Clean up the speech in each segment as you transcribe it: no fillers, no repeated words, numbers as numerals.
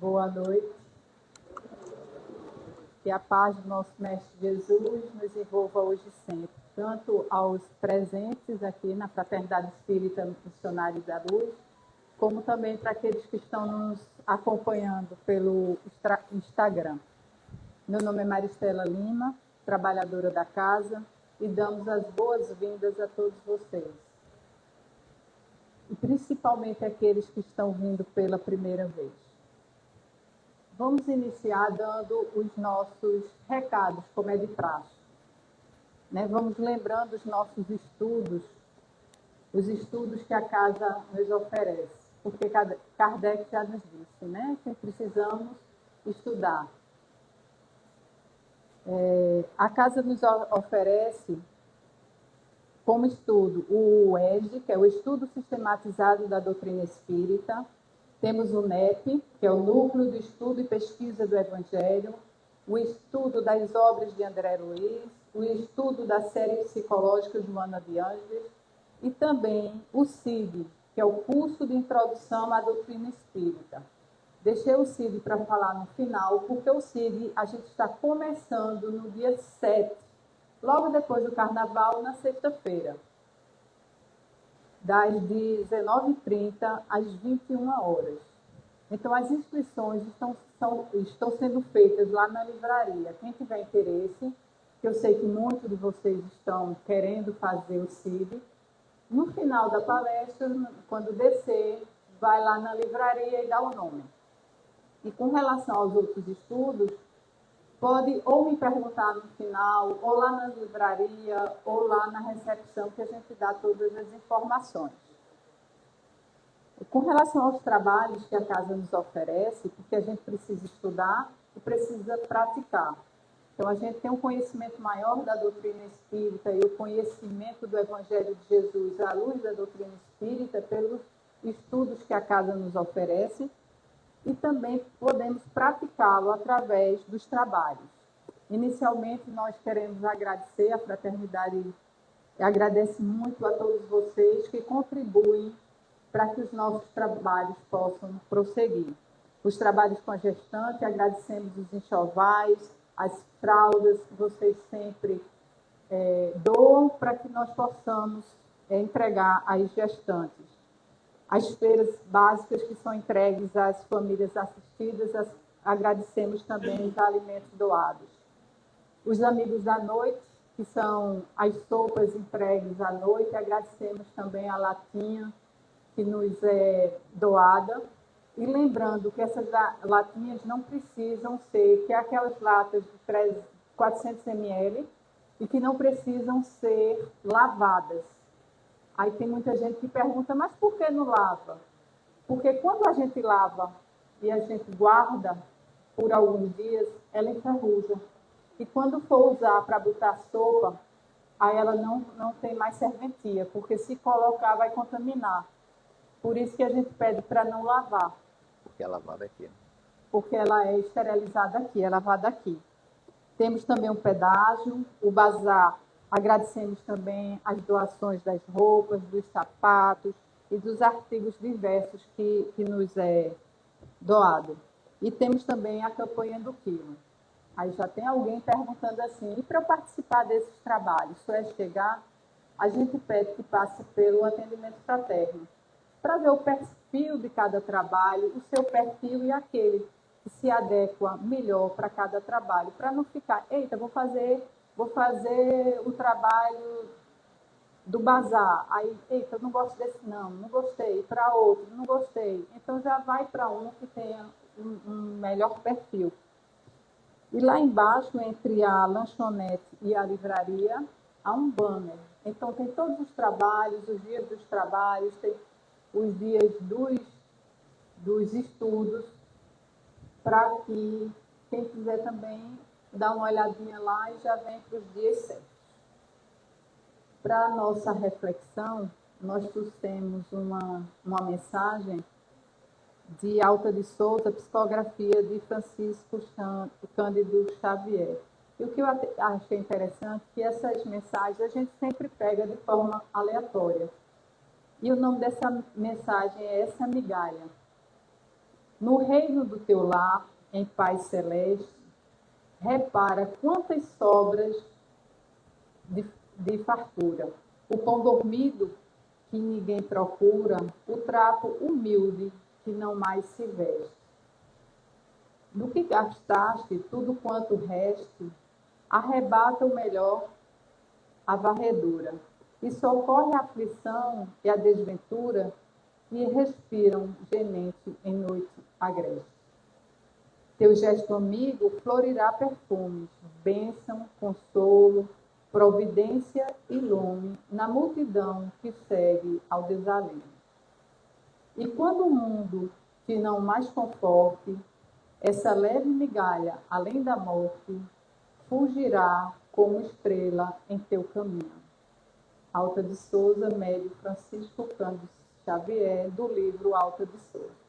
Boa noite. Que a paz do nosso Mestre Jesus nos envolva hoje e sempre, tanto aos presentes aqui na Fraternidade Espírita Missionários da Luz, como também para aqueles que estão nos acompanhando pelo Instagram. Meu nome é Maristela Lima, trabalhadora da casa, e damos as boas-vindas a todos vocês. E principalmente aqueles que estão vindo pela primeira vez. Vamos iniciar dando os nossos recados, como é de praxe. Vamos lembrando os nossos estudos, os estudos que a casa nos oferece, porque Kardec já nos disse, que precisamos estudar. A casa nos oferece como estudo o ESD, que é o Estudo Sistematizado da Doutrina Espírita. Temos o NEP, que é o Núcleo de Estudo e Pesquisa do Evangelho, o estudo das obras de André Luiz, o estudo da série psicológica Joana de Ângeles e também o CID, que é o Curso de Introdução à Doutrina Espírita. Deixei o CID para falar no final, porque o CID a gente está começando no dia 7, logo depois do Carnaval, na sexta-feira, das 19h30 às 21 horas. Então, as inscrições estão sendo feitas lá na livraria. Quem tiver interesse, que eu sei que muitos de vocês estão querendo fazer o CID, no final da palestra, quando descer, vai lá na livraria e dá o nome. E com relação aos outros estudos, pode ou me perguntar no final, ou lá na livraria, ou lá na recepção, que a gente dá todas as informações. Com relação aos trabalhos que a casa nos oferece, porque a gente precisa estudar e precisa praticar. Então, a gente tem um conhecimento maior da doutrina espírita e o conhecimento do Evangelho de Jesus à luz da doutrina espírita pelos estudos que a casa nos oferece, e também podemos praticá-lo através dos trabalhos. Inicialmente, nós queremos agradecer a fraternidade, agradece muito a todos vocês que contribuem para que os nossos trabalhos possam prosseguir. Os trabalhos com a gestante, agradecemos os enxovais, as fraldas que vocês sempre doam para que nós possamos entregar às gestantes. As feiras básicas que são entregues às famílias assistidas, agradecemos também os alimentos doados. Os amigos da noite, que são as sopas entregues à noite, agradecemos também a latinha que nos é doada. E lembrando que essas latinhas não precisam ser, que é aquelas latas de 400 ml, e que não precisam ser lavadas. Aí tem muita gente que pergunta, mas por que não lava? Porque quando a gente lava e a gente guarda por alguns dias, ela enferruja. E quando for usar para botar sopa, aí ela não tem mais serventia, porque se colocar vai contaminar. Por isso que a gente pede para não lavar. Porque é lavada aqui. Porque ela é esterilizada aqui, é lavada aqui. Temos também um pedágio, o bazar. Agradecemos também as doações das roupas, dos sapatos e dos artigos diversos que nos é doado. E temos também a campanha do quilo. Aí já tem alguém perguntando assim, e para participar desses trabalhos, só é chegar, a gente pede que passe pelo atendimento fraterno, para ver o perfil de cada trabalho, o seu perfil e aquele que se adequa melhor para cada trabalho, para não ficar, eita, vou fazer o trabalho do bazar. Aí, eita, eu não gosto desse não gostei. Para outro, não gostei. Então, já vai para um que tenha um melhor perfil. E lá embaixo, entre a lanchonete e a livraria, há um banner. Então, tem todos os trabalhos, os dias dos trabalhos, tem os dias dos estudos, para que quem quiser também dá uma olhadinha lá e já vem para os dias certos. Para a nossa reflexão, nós trouxemos uma mensagem de Alta de Souza, psicografia de Francisco Cândido Xavier. E o que eu achei interessante é que essas mensagens a gente sempre pega de forma aleatória. E o nome dessa mensagem é Essa Migalha. No reino do teu lar, em paz celeste, repara quantas sobras de fartura. O pão dormido que ninguém procura, o trapo humilde que não mais se veste. Do que gastaste tudo quanto reste, arrebata o melhor a varredura, e socorre a aflição e a desventura que respiram gemente em noite agreste. Teu gesto amigo florirá perfumes, bênção, consolo, providência e lume na multidão que segue ao desalento. E quando o mundo te não mais conforte, essa leve migalha, além da morte, fugirá como estrela em teu caminho. Alta de Souza, médio Francisco Cândido Xavier, do livro Alta de Souza.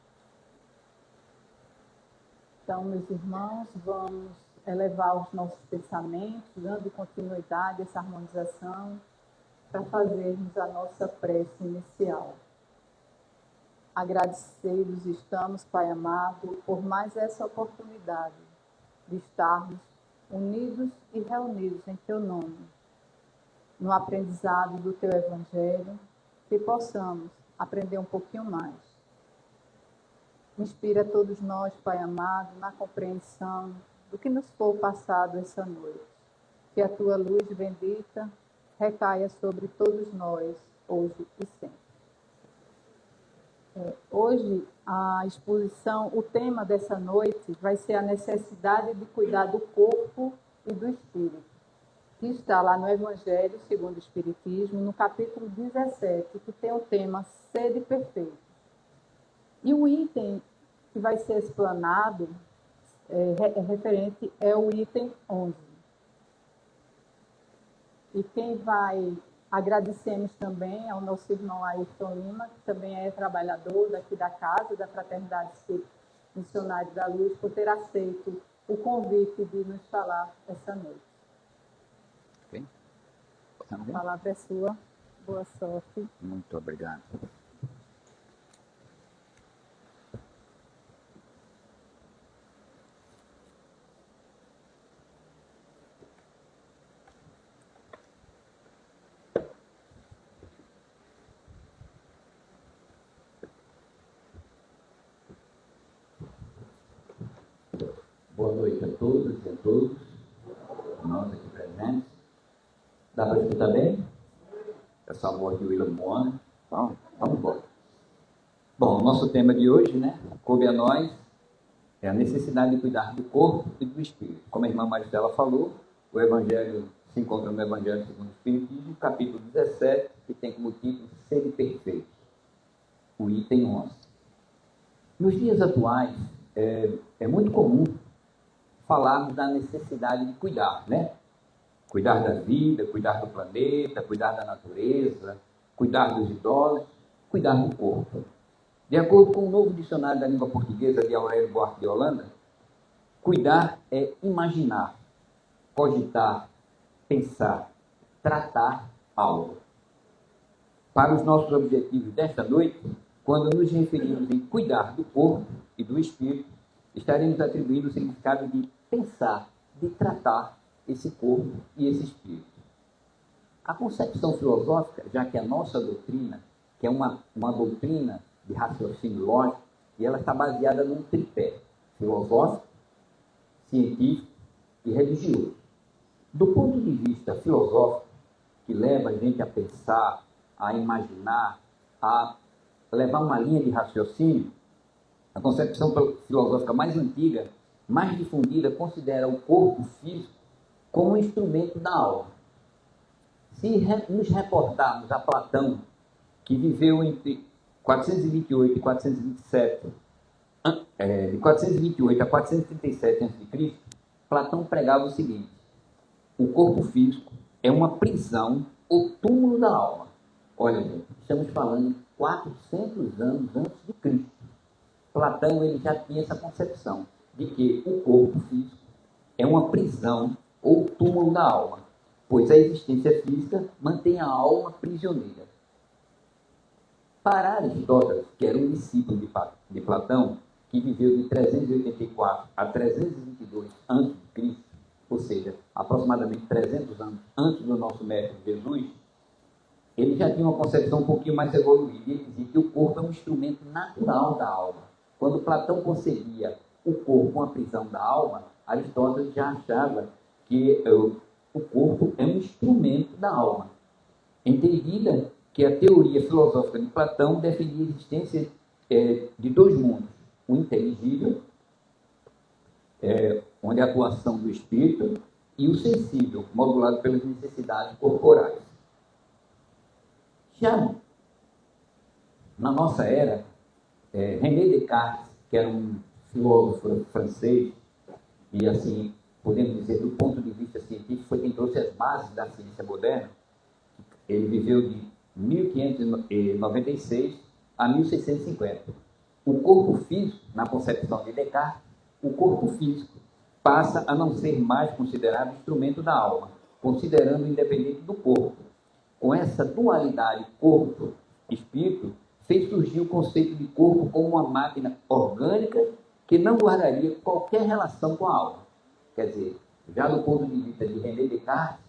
Então, meus irmãos, vamos elevar os nossos pensamentos, dando continuidade a essa harmonização, para fazermos a nossa prece inicial. Agradecidos estamos, Pai amado, por mais essa oportunidade de estarmos unidos e reunidos em Teu nome, no aprendizado do Teu Evangelho, que possamos aprender um pouquinho mais. Inspira todos nós, Pai amado, na compreensão do que nos for passado essa noite. Que a Tua luz bendita recaia sobre todos nós, hoje e sempre. Hoje, a exposição, o tema dessa noite vai ser a necessidade de cuidar do corpo e do espírito, que está lá no Evangelho segundo o Espiritismo, no capítulo 17, que tem o tema Sede Perfeita. E o item que vai ser explanado referente é o item 11. E quem vai... Agradecemos também ao nosso irmão Ayrton Lima, que também é trabalhador daqui da casa, da Fraternidade Espírita Missionários da Luz, por ter aceito o convite de nos falar essa noite. Okay. A palavra é sua. Boa sorte. Muito obrigado. Boa noite a todas e a todos, nós aqui presentes. Dá para escutar bem? Essa voz de William Bonner. Então, vamos embora. Bom, o nosso tema de hoje, né, coube a nós, é a necessidade de cuidar do corpo e do espírito. Como a irmã Maristela falou, o Evangelho se encontra no Evangelho segundo o Espiritismo, capítulo 17, que tem como título Sede Perfeito, o item 11. Nos dias atuais, é muito comum falarmos da necessidade de cuidar, né? Cuidar da vida, cuidar do planeta, cuidar da natureza, cuidar dos idosos, cuidar do corpo. De acordo com o novo dicionário da língua portuguesa de Aurélio Buarque de Holanda, cuidar é imaginar, cogitar, pensar, tratar algo. Para os nossos objetivos desta noite, quando nos referimos em cuidar do corpo e do espírito, estaremos atribuindo o significado de pensar, de tratar esse corpo e esse espírito. A concepção filosófica, já que a nossa doutrina, que é uma doutrina de raciocínio lógico, e ela está baseada num tripé filosófico, científico e religioso. Do ponto de vista filosófico, que leva a gente a pensar, a imaginar, a levar uma linha de raciocínio, a concepção filosófica mais antiga, mais difundida, considera o corpo físico como um instrumento da alma. Se nos reportarmos a Platão, que viveu entre 428 e 427, de 428 a 437 a.C., Platão pregava o seguinte: o corpo físico é uma prisão ou túmulo da alma. Olha, gente, estamos falando de 400 anos antes de Cristo. Platão ele já tinha essa concepção de que o corpo físico é uma prisão ou túmulo da alma, pois a existência física mantém a alma prisioneira. Para Aristóteles, que era um discípulo de Platão, que viveu de 384 a 322 a.C., ou seja, aproximadamente 300 anos antes do nosso mestre Jesus, ele já tinha uma concepção um pouquinho mais evoluída. Ele dizia que o corpo é um instrumento natural da alma. Quando Platão concebia o corpo uma prisão da alma, Aristóteles já achava que o corpo é um instrumento da alma. Entendida que a teoria filosófica de Platão definia a existência de dois mundos: o inteligível, onde a atuação do espírito, e o sensível, modulado pelas necessidades corporais. Já na nossa era, René Descartes, que era um filósofo francês, e assim, podemos dizer, do ponto de vista científico, foi quem trouxe as bases da ciência moderna. Ele viveu de 1596 a 1650. O corpo físico, na concepção de Descartes, o corpo físico passa a não ser mais considerado instrumento da alma, considerando independente do corpo. Com essa dualidade corpo-espírito, fez surgir o conceito de corpo como uma máquina orgânica que não guardaria qualquer relação com a alma. Quer dizer, já do ponto de vista de René Descartes,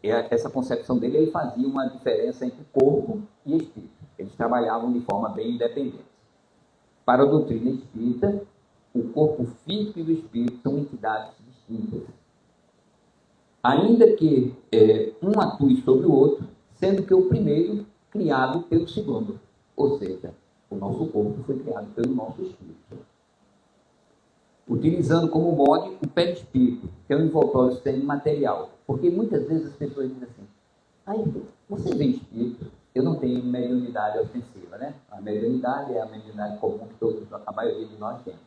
essa concepção dele, ele fazia uma diferença entre corpo e espírito. Eles trabalhavam de forma bem independente. Para a doutrina espírita, o corpo físico e o espírito são entidades distintas, ainda que um atue sobre o outro, sendo que o primeiro criado pelo segundo. Ou seja, o nosso corpo foi criado pelo nosso espírito. Utilizando como molde o perispírito, que é um envoltório semimaterial. Porque muitas vezes as pessoas dizem assim: você vê espírito? Eu não tenho mediunidade ostensiva, né? A mediunidade é a mediunidade comum que a maioria de nós temos.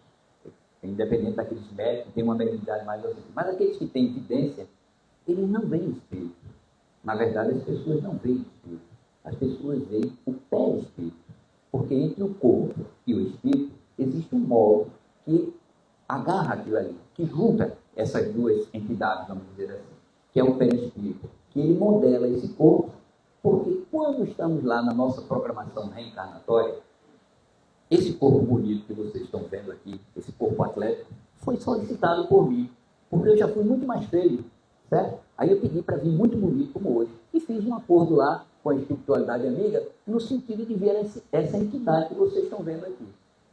Independente daqueles médicos que têm uma mediunidade mais ostensiva. Mas aqueles que têm evidência, eles não veem espírito. Na verdade, as pessoas não veem espírito. As pessoas veem o perispírito. Porque entre o corpo e o espírito existe um modo que agarra aquilo ali, que junta essas duas entidades, vamos dizer assim, que é o perispírito, que ele modela esse corpo, porque quando estamos lá na nossa programação reencarnatória, esse corpo bonito que vocês estão vendo aqui, esse corpo atlético, foi solicitado por mim, porque eu já fui muito mais feio, certo? Aí eu pedi para vir muito bonito como hoje, e fiz um acordo lá com a espiritualidade amiga, no sentido de ver essa entidade que vocês estão vendo aqui.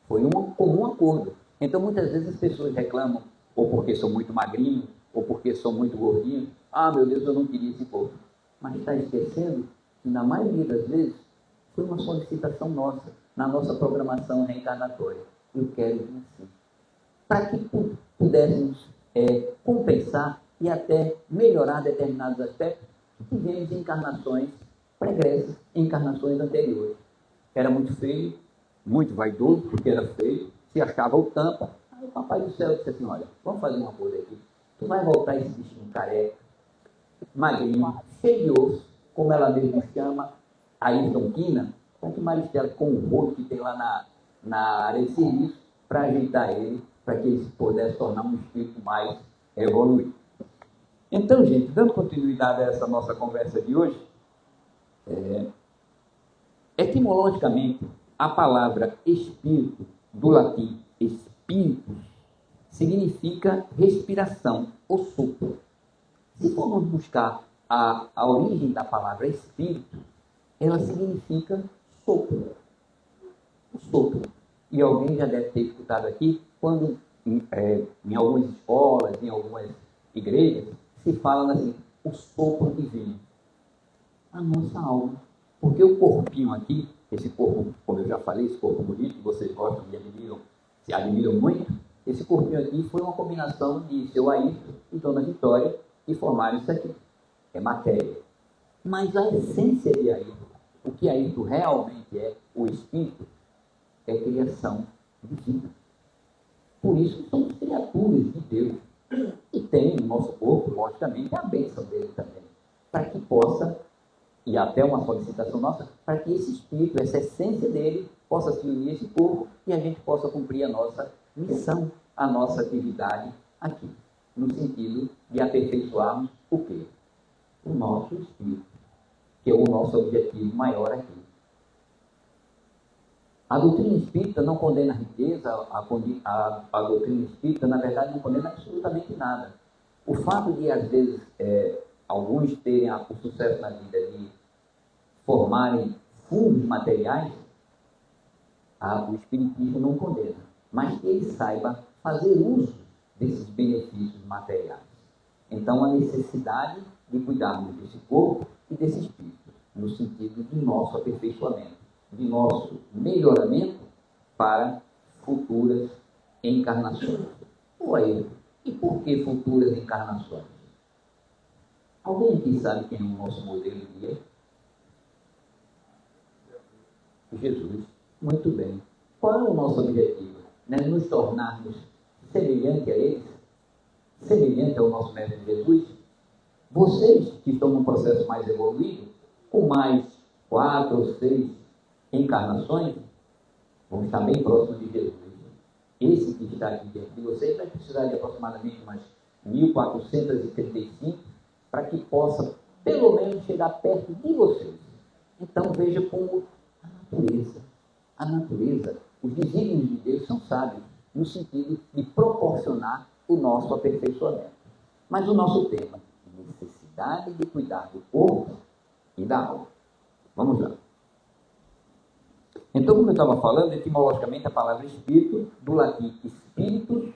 Foi um comum acordo. Então, muitas vezes as pessoas reclamam, ou porque sou muito magrinho, ou porque sou muito gordinho. Ah, meu Deus, eu não queria esse corpo. Mas está esquecendo que, na maioria das vezes, foi uma solicitação nossa, na nossa programação reencarnatória. Eu quero vir assim. Para que pudéssemos compensar e até melhorar determinados aspectos que tivemos em encarnações pregressas, em encarnações anteriores. Era muito feio, muito vaidoso, porque era feio, se achava o tampa. Aí o papai do céu disse assim: olha, vamos fazer uma coisa aqui. Tu vai voltar esse bichinho careca, magrinho, cheio de osso, como ela mesma chama, a Quina, para que Maristela, com o rosto que tem lá na área de serviço, para ajeitar ele, para que ele pudesse tornar um espírito mais evoluído. Então, gente, dando continuidade a essa nossa conversa de hoje, etimologicamente, a palavra espírito, do latim spiritus, significa respiração ou sopro. Se formos buscar a origem da palavra espírito, ela significa sopro. O sopro. E alguém já deve ter escutado aqui, quando em algumas escolas, em algumas igrejas, se fala assim: o sopro divino. A nossa alma. Porque o corpinho aqui, esse corpo, como eu já falei, esse corpo bonito, que vocês gostam e admiram, se admiram muito, esse corpinho aqui foi uma combinação de seu Ayrton e Dona Vitória, que formaram isso aqui. É matéria. Mas a essência de Ayrton, o que Ayrton realmente é, o espírito, é criação divina. Por isso somos criaturas de Deus. E tem no nosso corpo, logicamente, a bênção dele também. Para que possa, e até uma solicitação nossa, para que esse espírito, essa essência dele, possa se unir a esse corpo e a gente possa cumprir a nossa missão, a nossa atividade aqui. No sentido de aperfeiçoarmos o quê? O nosso espírito, que é o nosso objetivo maior aqui. A doutrina espírita não condena a riqueza, a doutrina espírita, na verdade, não condena absolutamente nada. O fato de, às vezes, alguns terem o sucesso na vida de formarem fundos materiais, o Espiritismo não condena, mas que ele saiba fazer uso desses benefícios materiais. Então, a necessidade de cuidarmos desse corpo e desse espírito, no sentido de nosso aperfeiçoamento, de nosso melhoramento para futuras encarnações. Ué, e por que futuras encarnações? Alguém aqui sabe quem é o nosso modelo de guia? Jesus. Muito bem. Qual é o nosso objetivo? Nos tornarmos semelhante a eles? Semelhante ao nosso Mestre Jesus? Vocês que estão num processo mais evoluído, com mais 4 ou 6 encarnações, vão estar bem próximos de Jesus. Esse que está aqui diante de vocês vai precisar de aproximadamente umas 1435 para que possa, pelo menos, chegar perto de vocês. Então, veja como a natureza, os desígnios de Deus são sábios, no sentido de proporcionar o nosso aperfeiçoamento. Mas o nosso tema, necessidade de cuidar do corpo e da alma. Vamos lá. Então, como eu estava falando, etimologicamente a palavra espírito, do latim espíritus,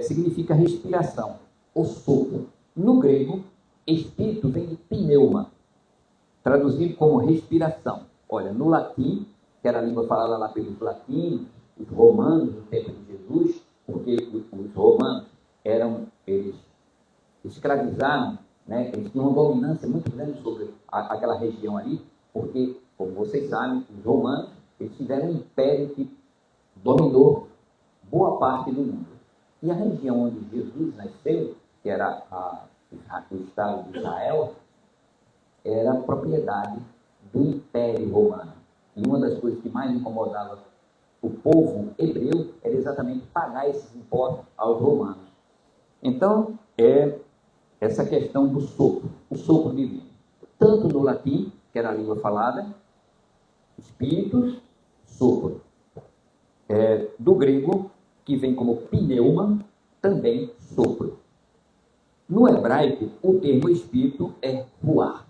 significa respiração, ou sopro. No grego, espírito vem de pneuma, traduzido como respiração. Olha, no latim, que era a língua falada lá pelos latinos, os romanos, no tempo de Jesus, porque os romanos eles escravizaram, né? Eles tinham uma dominância muito grande sobre aquela região ali, porque, como vocês sabem, os romanos, eles tiveram um império que dominou boa parte do mundo. E a região onde Jesus nasceu, que era o estado de Israel, era propriedade do Império Romano. E uma das coisas que mais incomodava o povo hebreu era exatamente pagar esses impostos aos romanos. Então, essa questão do sopro, o sopro divino. Tanto no latim, que era a língua falada, espíritus, sopro. Do grego, que vem como pneuma, também sopro. No hebraico, o termo espírito é ruá.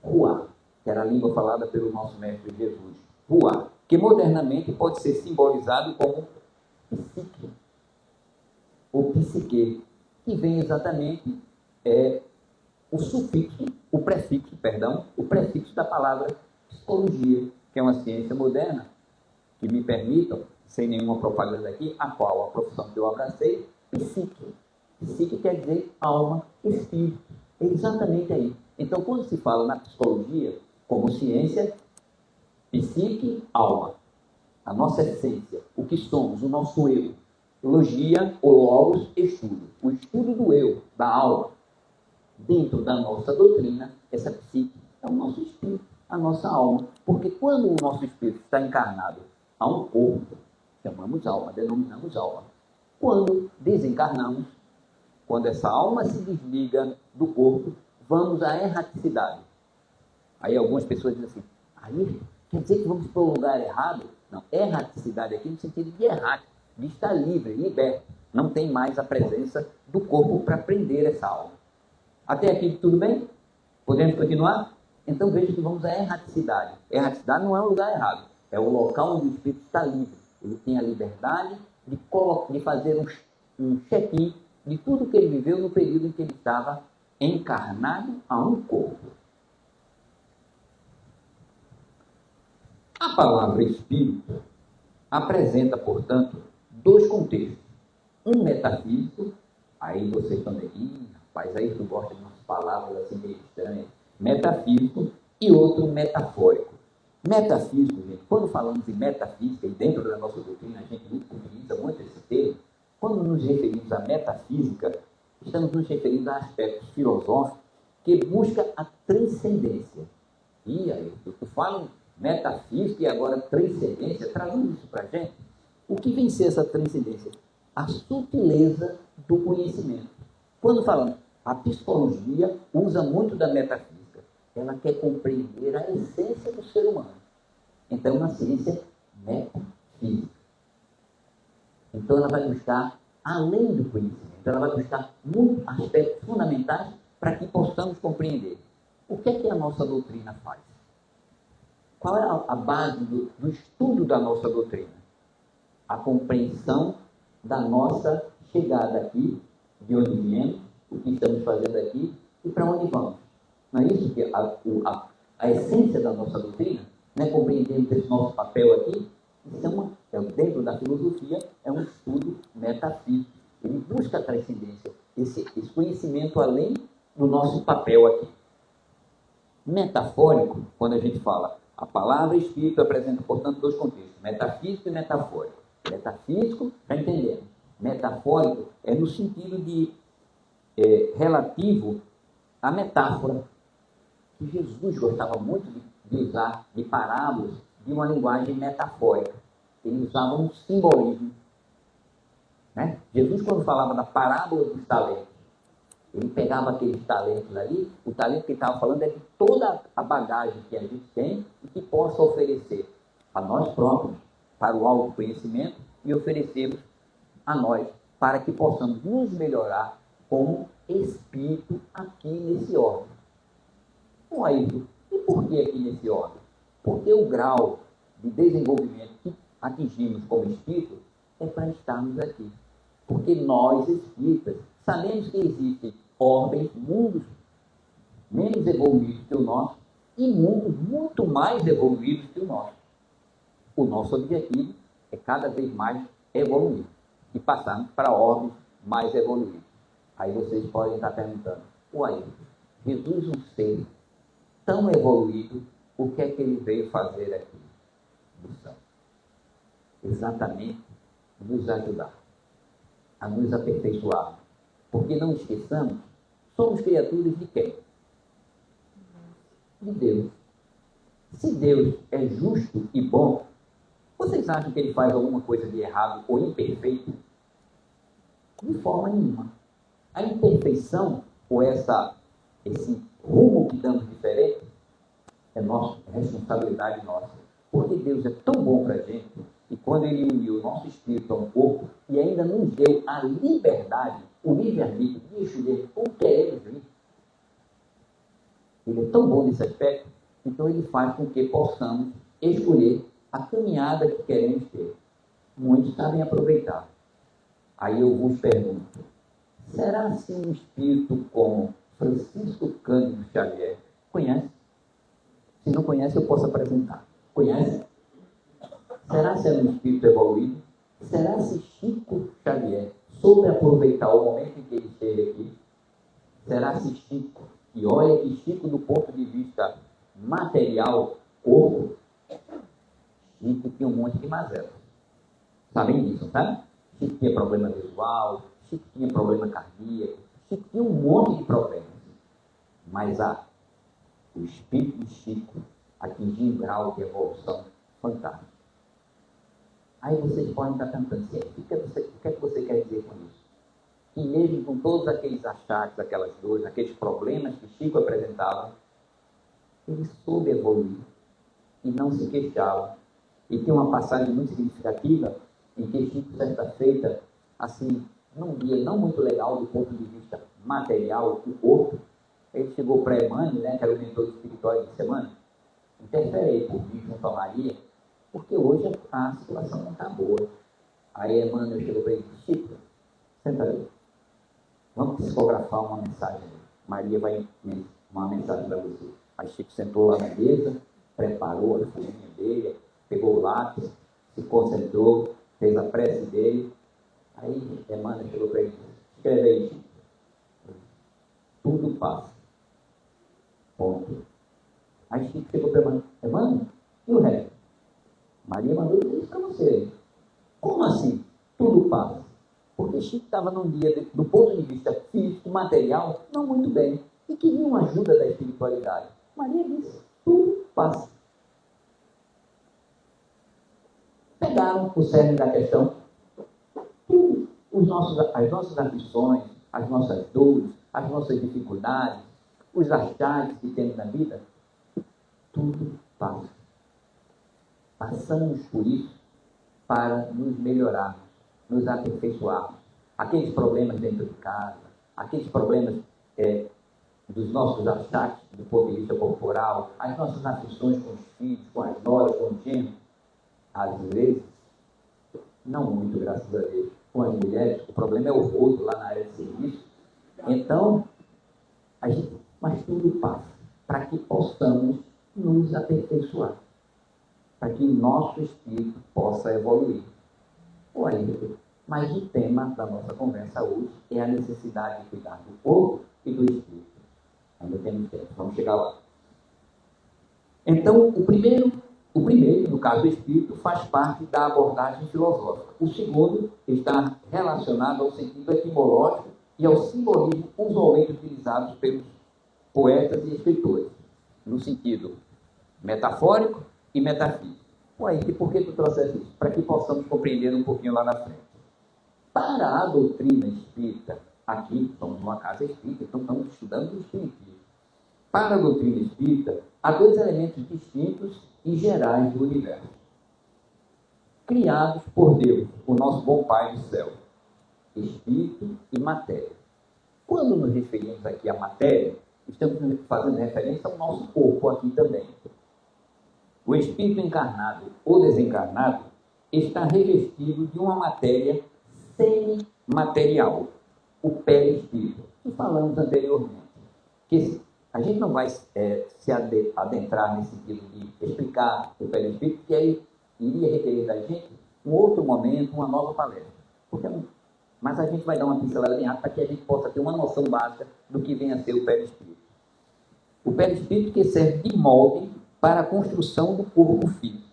Ruá, que era a língua falada pelo nosso Mestre Jesus. Ruá, que modernamente pode ser simbolizado como psique, ou psique, que vem exatamente o prefixo da palavra psicologia, que é uma ciência moderna, que me permitam, sem nenhuma propaganda aqui, a qual a profissão que eu abracei, psique. Psique quer dizer alma, espírito. É exatamente aí. Então, quando se fala na psicologia, como ciência, psique, alma, a nossa essência, o que somos, o nosso eu. Logia, ou logos, estudo. O estudo do eu, da alma. Dentro da nossa doutrina, essa psique é o nosso espírito, a nossa alma. Porque quando o nosso espírito está encarnado a um corpo, chamamos alma, denominamos alma. Quando desencarnamos, quando essa alma se desliga do corpo, vamos à erraticidade. Aí algumas pessoas dizem assim, aí quer dizer que vamos para o lugar errado? Não, erraticidade aqui no sentido de errar, de estar livre, liberto. Não tem mais a presença do corpo para prender essa alma. Até aqui tudo bem? Podemos continuar? Então veja que vamos à erraticidade. Erraticidade não é um lugar errado, é o local onde o espírito está livre. Ele tem a liberdade de fazer um check-in de tudo que ele viveu no período em que ele estava encarnado a um corpo. A palavra espírito apresenta, portanto, dois contextos. Um metafísico, aí vocês estão dizendo, rapaz, aí tu gosta de umas palavras assim meio estranhas, metafísico, e outro metafórico. Metafísico, gente, quando falamos em metafísica, e dentro da nossa doutrina a gente utiliza muito esse termo, quando nos referimos à metafísica, estamos nos referindo a aspectos filosóficos que buscam a transcendência. E aí, tu fala metafísica e agora transcendência, trazendo isso para a gente. O que vem ser essa transcendência? A sutileza do conhecimento. Quando falamos, a psicologia usa muito da metafísica. Ela quer compreender a essência do ser humano. Então, é uma ciência metafísica. Então, ela vai buscar além do conhecimento, ela vai buscar muitos aspectos fundamentais para que possamos compreender. O que é que a nossa doutrina faz? Qual é a base do estudo da nossa doutrina? A compreensão da nossa chegada aqui, de onde viemos, o que estamos fazendo aqui e para onde vamos. Não é isso que a essência da nossa doutrina? Não é compreendermos esse nosso papel aqui? Isso dentro da filosofia, é um estudo metafísico. Ele busca a transcendência, esse conhecimento além do nosso papel aqui. Metafórico, quando a gente fala, a palavra espírito apresenta, portanto, dois contextos, metafísico e metafórico. Metafísico, já entendemos. Metafórico é no sentido de relativo à metáfora, que Jesus gostava muito de usar, de parábolas, de uma linguagem metafórica. Ele usava um simbolismo. Né? Jesus, quando falava da parábola dos talentos, ele pegava aqueles talentos ali, o talento que ele estava falando é de toda a bagagem que a gente tem e que possa oferecer a nós próprios, para o autoconhecimento, e oferecermos a nós, para que possamos nos melhorar como espírito aqui nesse órgão. Bom, aí, e por que aqui nesse órgão? Porque o grau de desenvolvimento que atingimos como espírito é para estarmos aqui. Porque nós, espíritas, sabemos que existem ordens, mundos menos evoluídos que o nosso e mundos muito mais evoluídos que o nosso. O nosso objetivo é cada vez mais evoluir e passarmos para ordens mais evoluídas. Aí vocês podem estar perguntando, uai, Jesus, um ser tão evoluído, o que é que ele veio fazer aqui no céu? Exatamente nos ajudar, a nos aperfeiçoar. Porque não esqueçamos, somos criaturas de quem? De Deus. Se Deus é justo e bom, vocês acham que ele faz alguma coisa de errado ou imperfeito? De forma nenhuma. A imperfeição, ou esse rumo que damos diferente, é responsabilidade nossa. Porque Deus é tão bom para a gente, e quando Ele uniu o nosso espírito a um corpo, e ainda nos deu a liberdade, o livre-arbítrio de escolher como queremos vir. Ele é tão bom nesse aspecto, então Ele faz com que possamos escolher a caminhada que queremos ter. Muitos sabem aproveitar. Aí eu vos pergunto, será assim um espírito como Francisco Cândido Xavier? Conhece? Se não conhece, eu posso apresentar. Conhece? Será se é um espírito evoluído? Será se Chico Xavier soube aproveitar o momento em que ele esteve aqui? Será se Chico, e olha que Chico do ponto de vista material, corpo, Chico tinha um monte de mazelas. Sabem disso, sabe? Chico tinha problema visual, Chico tinha problema cardíaco, Chico tinha um monte de problemas. Mas o espírito de Chico atingiu um grau de evolução fantástico. Aí vocês podem estar cantando assim, o que é que você quer dizer com isso? Que mesmo com todos aqueles achaques, aquelas dores, aqueles problemas que Chico apresentava, ele soube evoluir e não se queixava. E tem uma passagem muito significativa em que Chico, certa feita, assim, num dia não muito legal do ponto de vista material do corpo, ele chegou para Emmanuel, né, que era o mentor espiritual de semana, interfere aí por mim junto a Maria, porque hoje a situação não está boa. Aí Emmanuel chegou para ele, Chico, senta aí, vamos psicografar uma mensagem. Maria vai uma mensagem para você. Aí Chico sentou lá na mesa, preparou a folhinha dele, pegou o lápis, se concentrou, fez a prece dele. Aí Emmanuel chegou para ele, escreve aí, Chico. Tudo passa. Ponto. Aí Chico chegou para Emmanuel, e o resto? Maria mandou dizer isso para você. Como assim? Tudo passa. Porque Chico estava num dia, do ponto de vista físico, material, não muito bem. E queria uma ajuda da espiritualidade. Maria disse, tudo passa. Pegaram o cerne da questão. Tudo. As nossas ambições, as nossas dores, as nossas dificuldades, os achaques que temos na vida, tudo passa. passamos por isso para nos melhorarmos, nos aperfeiçoarmos. Aqueles problemas dentro de casa, aqueles problemas dos nossos achaques do ponto de vista corporal, as nossas aflições com os filhos, com as noras, com o genro, às vezes, não muito, graças a Deus, com as mulheres, o problema é o rodo lá na área de serviço. Então, mas tudo passa para que possamos nos aperfeiçoar, para que o nosso espírito possa evoluir. Mas o tema da nossa conversa hoje é a necessidade de cuidar do corpo e do espírito. Ainda temos tempo, vamos chegar lá. Então, o primeiro, no caso do espírito, faz parte da abordagem filosófica. O segundo está relacionado ao sentido etimológico e ao simbolismo usualmente utilizados pelos poetas e escritores, no sentido metafórico e metafísico. E por que tu trouxeste isso? Para que possamos compreender um pouquinho lá na frente. Para a doutrina espírita, aqui somos uma casa espírita, então estamos estudando o espiritismo. Para a doutrina espírita, há dois elementos distintos e gerais do universo, criados por Deus, o nosso bom Pai do céu: espírito e matéria. Quando nos referimos aqui à matéria, estamos fazendo referência ao nosso corpo aqui também. O espírito encarnado ou desencarnado está revestido de uma matéria semimaterial, o perispírito, que falamos anteriormente. Que a gente não vai se adentrar nesse sentido de explicar o perispírito, porque aí iria requerer da gente um outro momento, uma nova palestra. Mas a gente vai dar uma pincelada bem rápida para que a gente possa ter uma noção básica do que vem a ser o perispírito. O perispírito que serve de molde para a construção do corpo físico.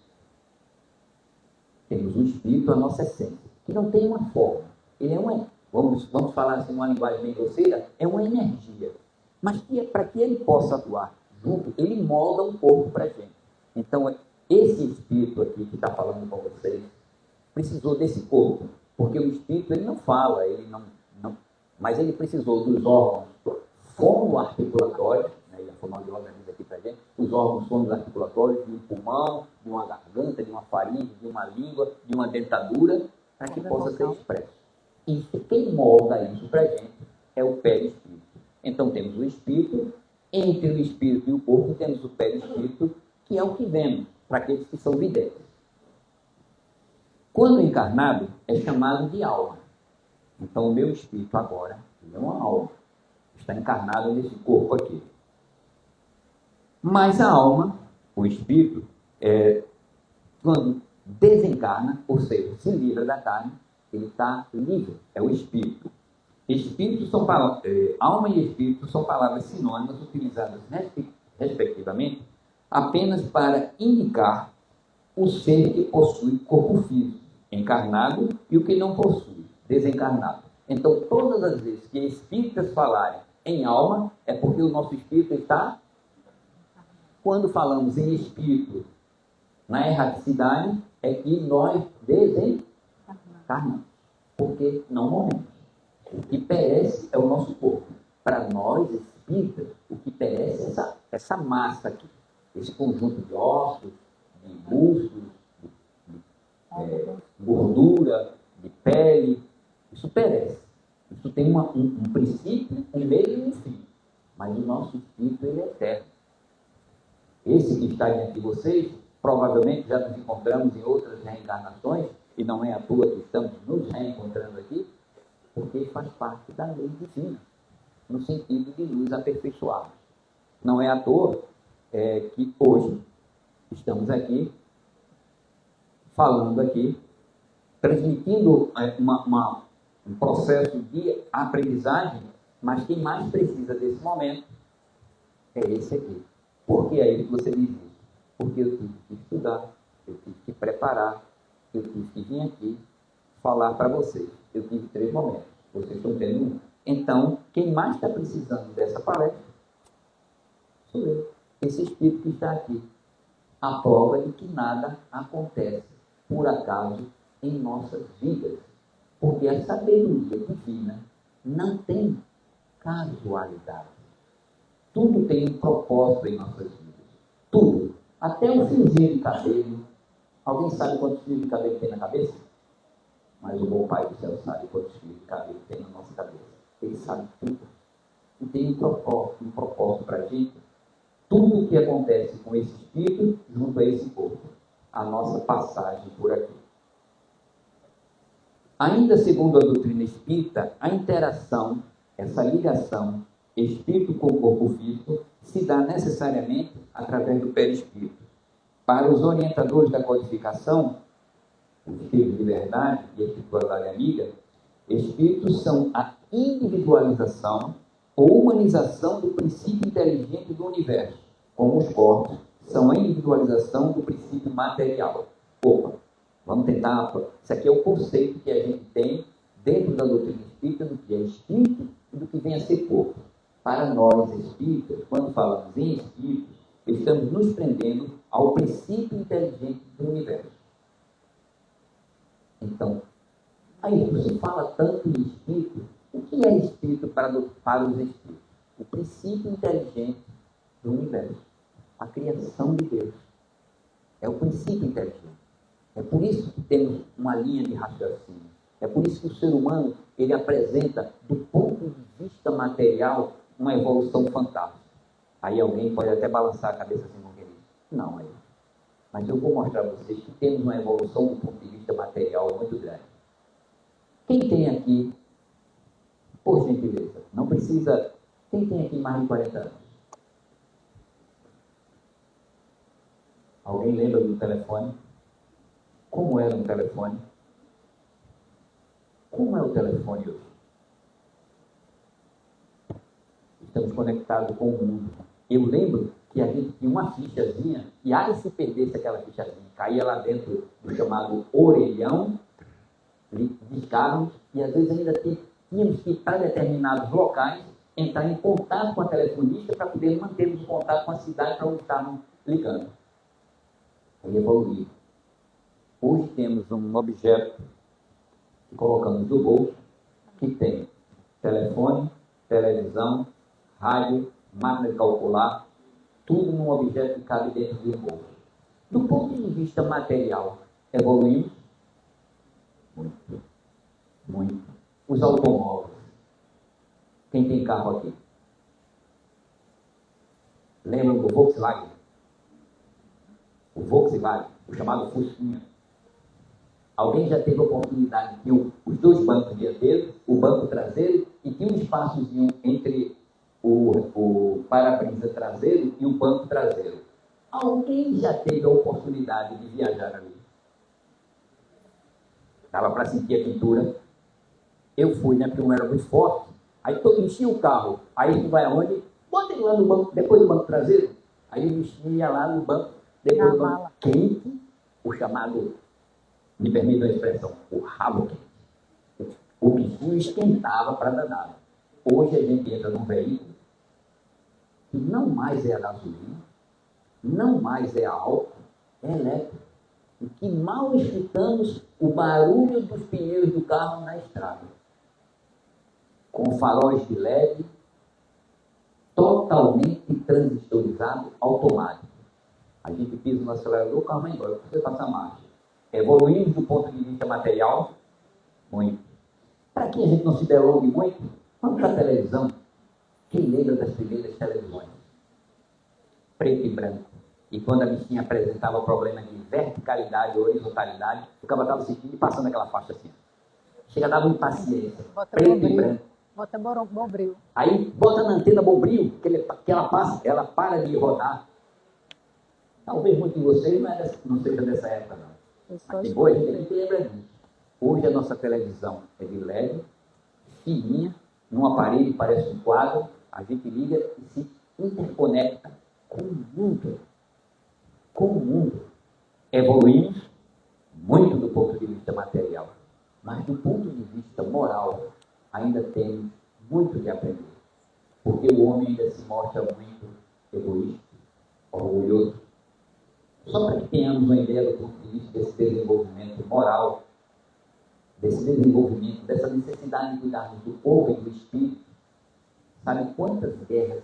Temos o espírito, a nossa essência, que não tem uma forma. Ele é vamos falar assim, uma linguagem bem grosseira, é uma energia. Mas para que ele possa atuar junto, ele molda um corpo para a gente. Então, esse espírito aqui que está falando com vocês, precisou desse corpo, porque o espírito ele não fala, ele não, mas ele precisou dos órgãos fonoarticulatórios, e a fonoaudióloga diz aqui para a gente, os órgãos fonoarticulatórios de um pulmão, de uma garganta, de uma faringe, de uma língua, de uma dentadura, para que possa ser expresso. Isso, quem molda isso para a gente é o perispírito. Então temos o espírito, entre o espírito e o corpo temos o perispírito, que é o que vemos, para aqueles que são videntes. Quando encarnado, é chamado de alma. Então o meu espírito agora é uma alma, está encarnado nesse corpo aqui. Mas a alma, o espírito, quando desencarna, ou seja, se livra da carne, ele está livre, é o espírito. Alma e espírito são palavras sinônimas utilizadas respectivamente apenas para indicar o ser que possui corpo físico, encarnado, e o que não possui, desencarnado. Então, todas as vezes que espíritas falarem em alma, é porque o nosso espírito está... Quando falamos em espírito, na erraticidade, é que nós desencarnamos, porque não morremos. O que perece é o nosso corpo. Para nós, espíritas, o que perece é essa massa aqui, esse conjunto de ossos, de músculos, de gordura, de pele. Isso perece. Isso tem um princípio, um meio e um fim. Mas o nosso espírito, ele é eterno. Esse que está diante de vocês, provavelmente já nos encontramos em outras reencarnações, e não é à toa que estamos nos reencontrando aqui, porque faz parte da lei divina, no sentido de nos aperfeiçoarmos. Não é à toa que hoje estamos aqui, falando aqui, transmitindo um processo de aprendizagem, mas quem mais precisa desse momento é esse aqui. Por que é isso que você diz isso? Porque eu tive que estudar, eu tive que preparar, eu tive que vir aqui falar para vocês. Eu tive 3 momentos, vocês estão tendo um. Então, quem mais está precisando dessa palestra sou eu, esse espírito que está aqui. A prova de que nada acontece por acaso em nossas vidas. Porque a sabedoria divina não tem casualidade. Tudo tem um propósito em nossas vidas. Tudo. Até o fiozinho de cabelo, Alguém sabe quantos fios de cabelo tem na cabeça? Mas o bom Pai do céu sabe quantos fios de cabelo tem na nossa cabeça. Ele sabe tudo. E tem um propósito para a gente. Tudo o que acontece com esse espírito junto a esse corpo. A nossa passagem por aqui. Ainda segundo a doutrina espírita, a interação, essa ligação espírito com o corpo físico, se dá necessariamente através do perispírito. Para os orientadores da codificação, os espíritos de verdade e a espiritualidade amiga, espíritos são a individualização ou humanização do princípio inteligente do universo, como os corpos são a individualização do princípio material. Opa, vamos tentar. Isso aqui é o conceito que a gente tem dentro da doutrina espírita do que é espírito e do que vem a ser corpo. Para nós espíritas, quando falamos em espíritos, estamos nos prendendo ao princípio inteligente do universo. Então, aí você fala tanto em espírito, o que é espírito para os espíritos? O princípio inteligente do universo, a criação de Deus. É o princípio inteligente. É por isso que temos uma linha de raciocínio. É por isso que o ser humano, ele apresenta, do ponto de vista material, uma evolução fantástica. Aí alguém pode até balançar a cabeça assim, não querido. Não, aí. Mas eu vou mostrar a vocês que temos uma evolução do ponto de vista material muito grande. Quem tem aqui, por gentileza, não precisa... Quem tem aqui mais de 40 anos? Alguém lembra do telefone? Como era um telefone? Como é o telefone hoje? Estamos conectados com o mundo. Eu lembro que a gente tinha uma fichazinha, e aí se perdesse aquela fichazinha, caía lá dentro do chamado orelhão, discávamos, e às vezes ainda tínhamos que ir para determinados locais, entrar em contato com a telefonista para poder mantermos contato com a cidade para onde estávamos ligando. Aí evoluiu. Hoje temos um objeto que colocamos no bolso, que tem telefone, televisão, rádio, máquina de calcular, tudo num objeto que cabe dentro do bolso. Do ponto de vista material, evoluímos? Muito. Muito. Os automóveis. Quem tem carro aqui? Lembram do Volkswagen? O Volkswagen, o chamado Fusquinha. Alguém já teve a oportunidade de ter os dois bancos dianteiros, o banco traseiro, e tinha um espaçozinho entre o para-brisa traseiro e o banco traseiro. Alguém já teve a oportunidade de viajar ali? Dava para sentir a pintura. Eu fui, né? Porque eu era muito forte. Aí enchia o carro. Aí ele vai aonde? Bota ele lá no banco, depois do banco traseiro. Aí o bichinho ia lá no banco, depois do banco quente, o chamado, me permita a expressão, o rabo quente. O bichinho esquentava para danar. Hoje a gente entra num veículo que não mais é a gasolina, não mais é a álcool, é elétrico. E que mal escutamos o barulho dos pneus do carro na estrada. Com faróis de LED, totalmente transistorizado, automático. A gente pisa no acelerador, o carro vai embora, você passa a marcha. Evoluímos do ponto de vista material, muito. Para que a gente não se delongue muito, vamos para a televisão. Quem lembra das primeiras televisões? Preto e branco. E quando a bichinha apresentava problema de verticalidade ou horizontalidade, o cara estava assistindo e passando aquela faixa assim. Chega, dava impaciência. Preto e branco. Bota bombril. Aí bota na antena bombril, que ela para de rodar. Talvez muitos de vocês não seja dessa época, não. Mas depois a gente tem que lembrar disso. Hoje a nossa televisão é de LED, fininha, num aparelho, parece um quadro, a gente liga e se interconecta com o mundo. Com o mundo. Evoluímos muito do ponto de vista material, mas do ponto de vista moral, ainda temos muito de aprender. Porque o homem ainda se mostra muito egoísta, orgulhoso. Só para que tenhamos uma ideia do ponto de vista desse desenvolvimento moral, desse desenvolvimento, dessa necessidade de cuidarmos do corpo e do espírito. Sabe quantas guerras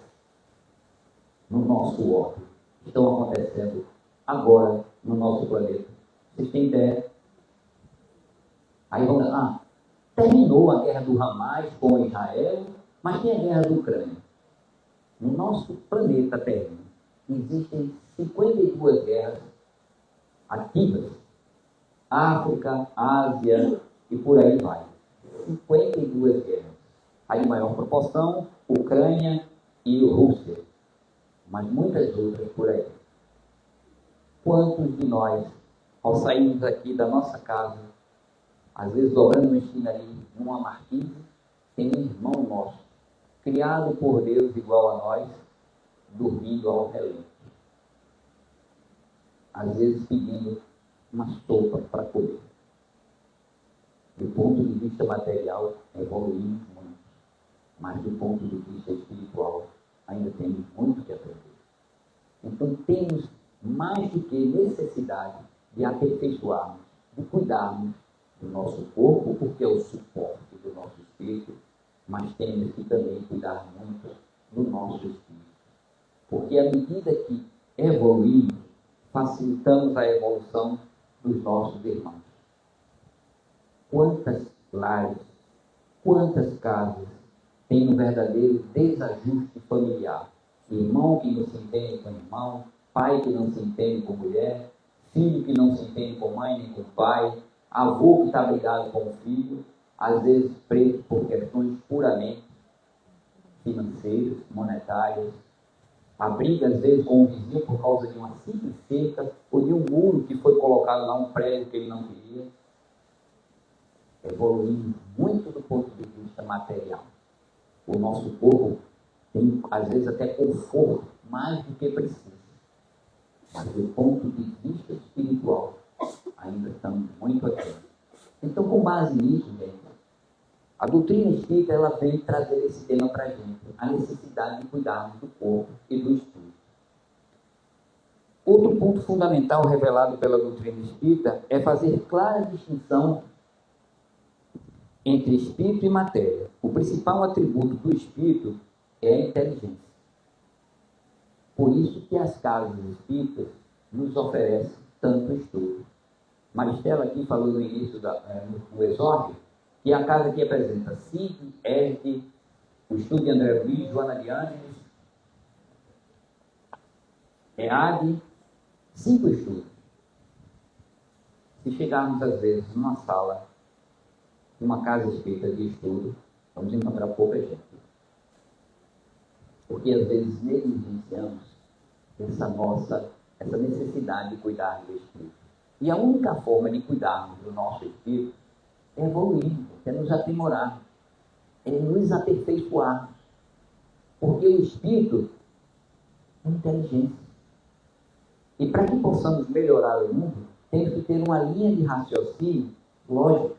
no nosso orbe estão acontecendo agora no nosso planeta? Vocês têm ideia? Aí vão terminou a guerra do Hamas com Israel, mas tem a guerra da Ucrânia. No nosso planeta Terra existem 52 guerras ativas. África, Ásia e por aí vai. 52 guerras. Aí, em maior proporção, Ucrânia e Rússia. Mas muitas outras por aí. Quantos de nós, ao sairmos aqui da nossa casa, às vezes dobrando uma esquina ali, numa marquise, tem um irmão nosso, criado por Deus igual a nós, dormindo ao relento. Às vezes pedindo uma sopa para comer. Do ponto de vista material, evoluímos muito. Mas do ponto de vista espiritual, ainda temos muito que aprender. Então temos mais do que necessidade de aperfeiçoarmos, de cuidarmos do nosso corpo, porque é o suporte do nosso espírito, mas temos que também cuidar muito do nosso espírito. Porque à medida que evoluímos, facilitamos a evolução dos nossos irmãos. Quantas lares, quantas casas têm um verdadeiro desajuste familiar? Irmão que não se entende com irmão, pai que não se entende com mulher, filho que não se entende com mãe nem com pai, avô que está brigado com o filho, às vezes preso por questões puramente financeiras, monetárias. A briga, às vezes, com o vizinho por causa de uma simples cerca ou de um muro que foi colocado lá, um prédio que ele não queria. Evoluindo muito do ponto de vista material. O nosso corpo tem, às vezes, até conforto, mais do que precisa. Mas do ponto de vista espiritual, ainda estamos muito aqui. Então, com base nisso, gente, a doutrina espírita, ela vem trazer esse tema para a gente, a necessidade de cuidarmos do corpo e do espírito. Outro ponto fundamental revelado pela doutrina espírita é fazer clara distinção entre espírito e matéria. O principal atributo do espírito é a inteligência. Por isso que as casas espíritas nos oferecem tanto estudo. Maristela aqui falou no início no exórdio, que a casa que apresenta Cid, Erd, o estudo de André Luiz, Joana de Ângeles, EAD, 5 estudos. Se chegarmos, às vezes, numa sala, numa casa espírita de estudo, vamos encontrar pouca gente. Porque, às vezes, negligenciamos essa necessidade de cuidar do espírito. E a única forma de cuidarmos do nosso espírito é evoluir, é nos aprimorar, é nos aperfeiçoar. Porque o espírito é inteligência. E para que possamos melhorar o mundo, temos que ter uma linha de raciocínio lógica.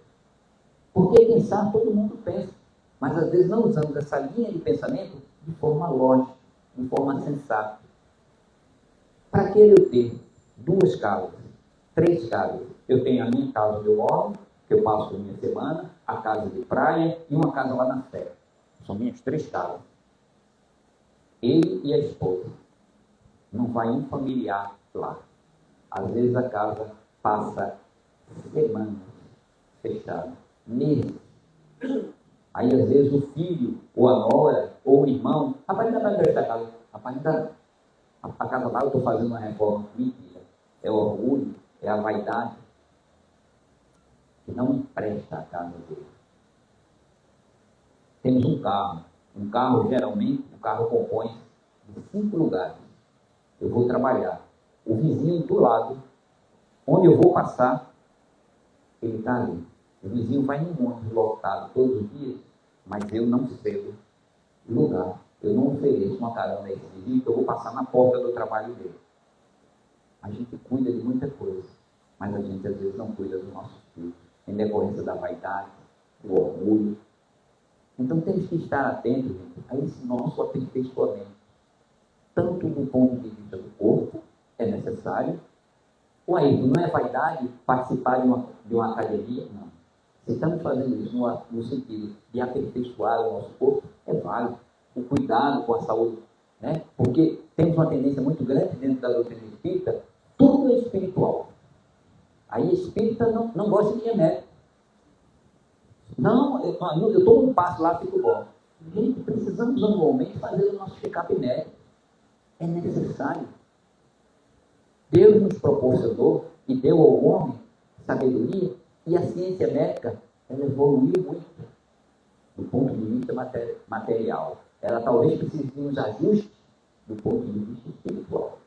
Porque pensar, todo mundo pensa. Mas às vezes não usamos essa linha de pensamento de forma lógica, de forma sensata. Para que eu ter 2 casas, 3 casas? Eu tenho a minha casa onde eu moro, que eu passo a minha semana, a casa de praia e uma casa lá na serra. São minhas 3 casas. Ele e a esposa. Não vai um familiar lá. Às vezes a casa passa semanas fechada, meses. Aí às vezes o filho, ou a nora, ou o irmão, rapaz, ainda vai ver essa casa. Rapaz, ainda a casa lá eu estou fazendo uma reforma. Mentira. É o orgulho, é a vaidade que não empresta a casa dele. Temos um carro. Um carro, geralmente, o carro compõe de 5 lugares. Eu vou trabalhar. O vizinho do lado, onde eu vou passar, ele está ali. O vizinho vai em ônibus lotado todos os dias, mas eu não cedo lugar. Eu não ofereço uma carona a esse vizinho, que eu vou passar na porta do trabalho dele. A gente cuida de muita coisa, mas a gente às vezes não cuida do nosso espírito, em decorrência da vaidade, do orgulho. Então temos que estar atentos, gente, a esse nosso aperfeiçoamento. Tanto do ponto de vista do corpo, é necessário. O aí, não é vaidade participar de uma academia? Não. Se estamos fazendo isso no sentido de aperfeiçoar o nosso corpo, é válido. O cuidado com a saúde, né? Porque temos uma tendência muito grande dentro da doutrina espírita, tudo é espiritual. Aí espírita não gosta de remédio. Não, eu tomo um passo lá, fico bom. Gente, precisamos anualmente fazer o nosso check-up médico. É necessário. Deus nos proporcionou e deu ao homem sabedoria, e a ciência médica, ela evoluiu muito do ponto de vista material. Ela talvez precise de uns ajustes do ponto de vista espiritual,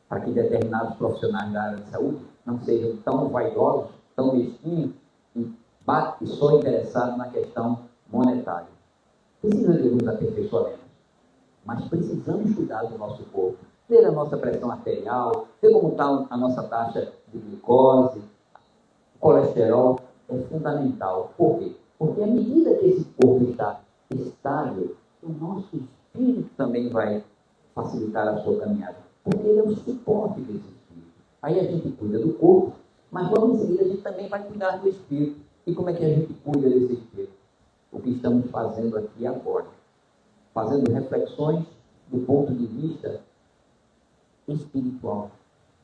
para que determinados profissionais da área de saúde não sejam tão vaidosos, tão mesquinhos e só interessados na questão monetária. Precisa de alguns aperfeiçoamentos, mas precisamos cuidar do nosso corpo, ver a nossa pressão arterial, ver como está a nossa taxa de glicose, colesterol. É fundamental. Por quê? Porque à medida que esse corpo está estável, o nosso espírito também vai facilitar a sua caminhada, porque ele é o suporte desse espírito. Aí a gente cuida do corpo, mas logo em seguida a gente também vai cuidar do espírito. E como é que a gente cuida desse espírito? O que estamos fazendo aqui agora, fazendo reflexões do ponto de vista espiritual,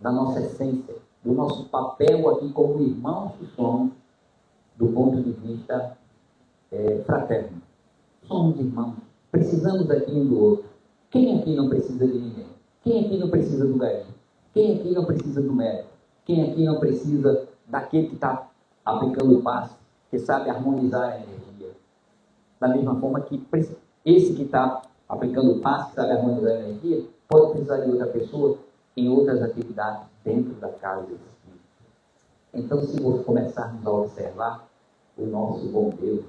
da nossa essência, do nosso papel aqui como irmãos que somos, do ponto de vista fraterno. Somos irmãos, precisamos aqui um do outro. Quem aqui não precisa de ninguém? Quem aqui não precisa do garim? Quem aqui não precisa do médico? Quem aqui não precisa daquele que está aplicando o passe, que sabe harmonizar a energia? Da mesma forma que esse que está aplicando o passe, que sabe harmonizar a energia, pode precisar de outra pessoa em outras atividades dentro da casa do Espírito. Então, se nós começarmos a observar o nosso bom Deus,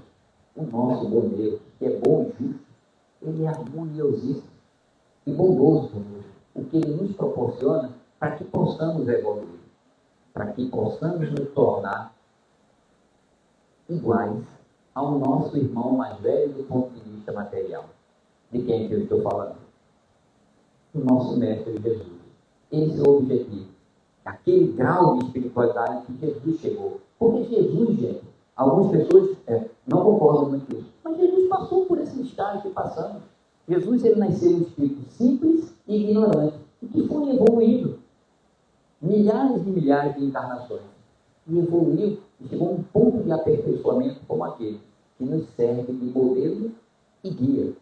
que é bom e justo, ele é harmoniosíssimo e bondoso conosco, o que ele nos proporciona para que possamos evoluir, para que possamos nos tornar iguais ao nosso irmão mais velho do ponto de vista material. De quem que eu estou falando? O nosso Mestre Jesus. Esse é o objetivo. Aquele grau de espiritualidade que Jesus chegou. Porque Jesus, gente, algumas pessoas não concordam muito com isso, mas Jesus passou por esse estágio que passamos. Jesus, ele nasceu um espírito simples e ignorante, e que foi evoluído. Milhares e milhares de encarnações. E evoluiu e chegou a um ponto de aperfeiçoamento como aquele, que nos serve de modelo e guia.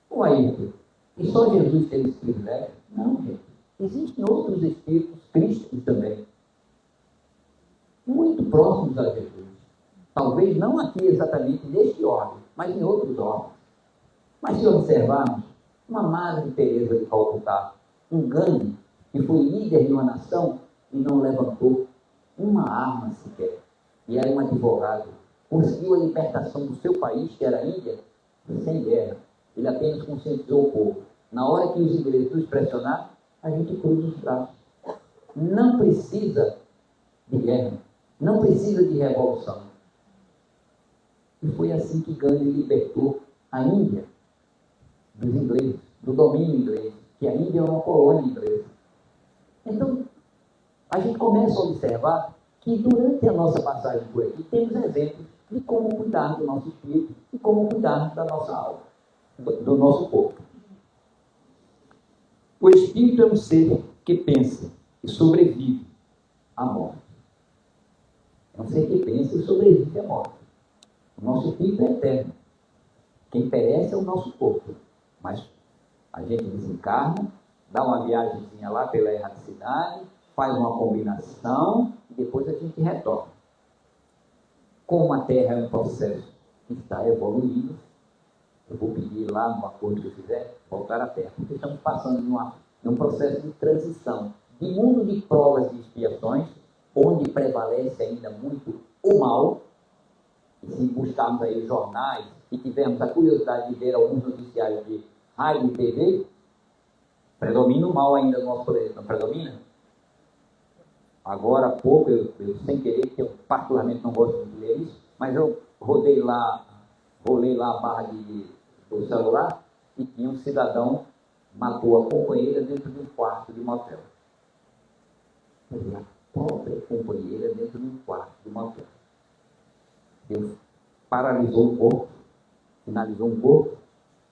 Ou aí, e só Jesus tem esse privilégio? Não, gente. Existem outros espíritos crísticos também, muito próximos a Jesus. Talvez não aqui exatamente neste órgão, mas em outros órgãos. Mas se observarmos, uma Madre Teresa de Calcutá, um Gandhi, que foi líder de uma nação e não levantou uma arma sequer, e era um advogado, conseguiu a libertação do seu país, que era a Índia, sem guerra. Ele apenas conscientizou o povo. Na hora que os ingleses nos pressionaram, a gente cruza os braços. Não precisa de guerra, não precisa de revolução. E foi assim que Gandhi libertou a Índia dos ingleses, do domínio inglês, que a Índia é uma colônia inglesa. Então, a gente começa a observar que durante a nossa passagem por aqui, temos exemplos de como cuidar do nosso espírito e como cuidar da nossa alma, do nosso corpo. O espírito é um ser que pensa e sobrevive à morte. É um ser que pensa e sobrevive à morte. O nosso espírito é eterno. Quem perece é o nosso corpo. Mas a gente desencarna, dá uma viagemzinha lá pela erraticidade, faz uma combinação e depois a gente retorna. Como a Terra é um processo que está evoluindo, eu vou pedir lá no acordo que eu fizer, voltar à Terra, porque estamos passando num processo de transição, de mundo de provas e expiações, onde prevalece ainda muito o mal. E se buscarmos aí jornais e tivermos a curiosidade de ver alguns noticiários de rádio e TV, predomina o mal ainda no nosso planeta, não predomina? Agora há pouco, eu sem querer, que eu particularmente não gosto de ler isso, mas eu rolei lá a barra do celular e tinha um cidadão matou a companheira dentro de um quarto de motel. Quer dizer, a própria companheira dentro de um quarto de motel. Deus paralisou o corpo, finalizou o corpo,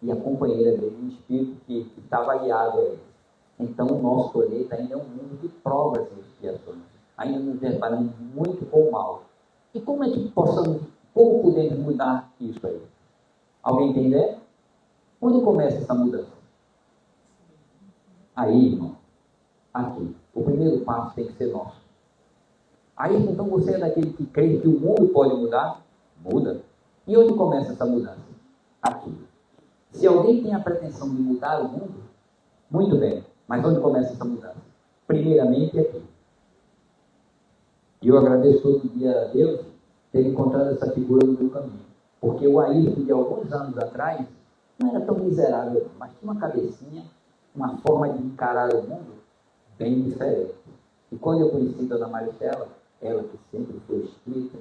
e a companheira dele, um espírito que estava aliado a ele. Então, o nosso planeta ainda é um mundo de provas e expiações. ainda nos deparamos muito com o mal. E como como podemos mudar isso aí? Alguém tem ideia? Onde começa essa mudança? Aí, irmão, aqui. O primeiro passo tem que ser nosso. Aí, então, você é daquele que crê que o mundo pode mudar? Muda. E onde começa essa mudança? Aqui. Se alguém tem a pretensão de mudar o mundo, muito bem. Mas onde começa essa mudança? Primeiramente aqui. E eu agradeço todo dia a Deus ter encontrado essa figura no meu caminho. Porque o Ayrton, de alguns anos atrás, não era tão miserável, mas tinha uma cabecinha, uma forma de encarar o mundo bem diferente. E quando eu conheci Dona Maricela, ela que sempre foi escrita,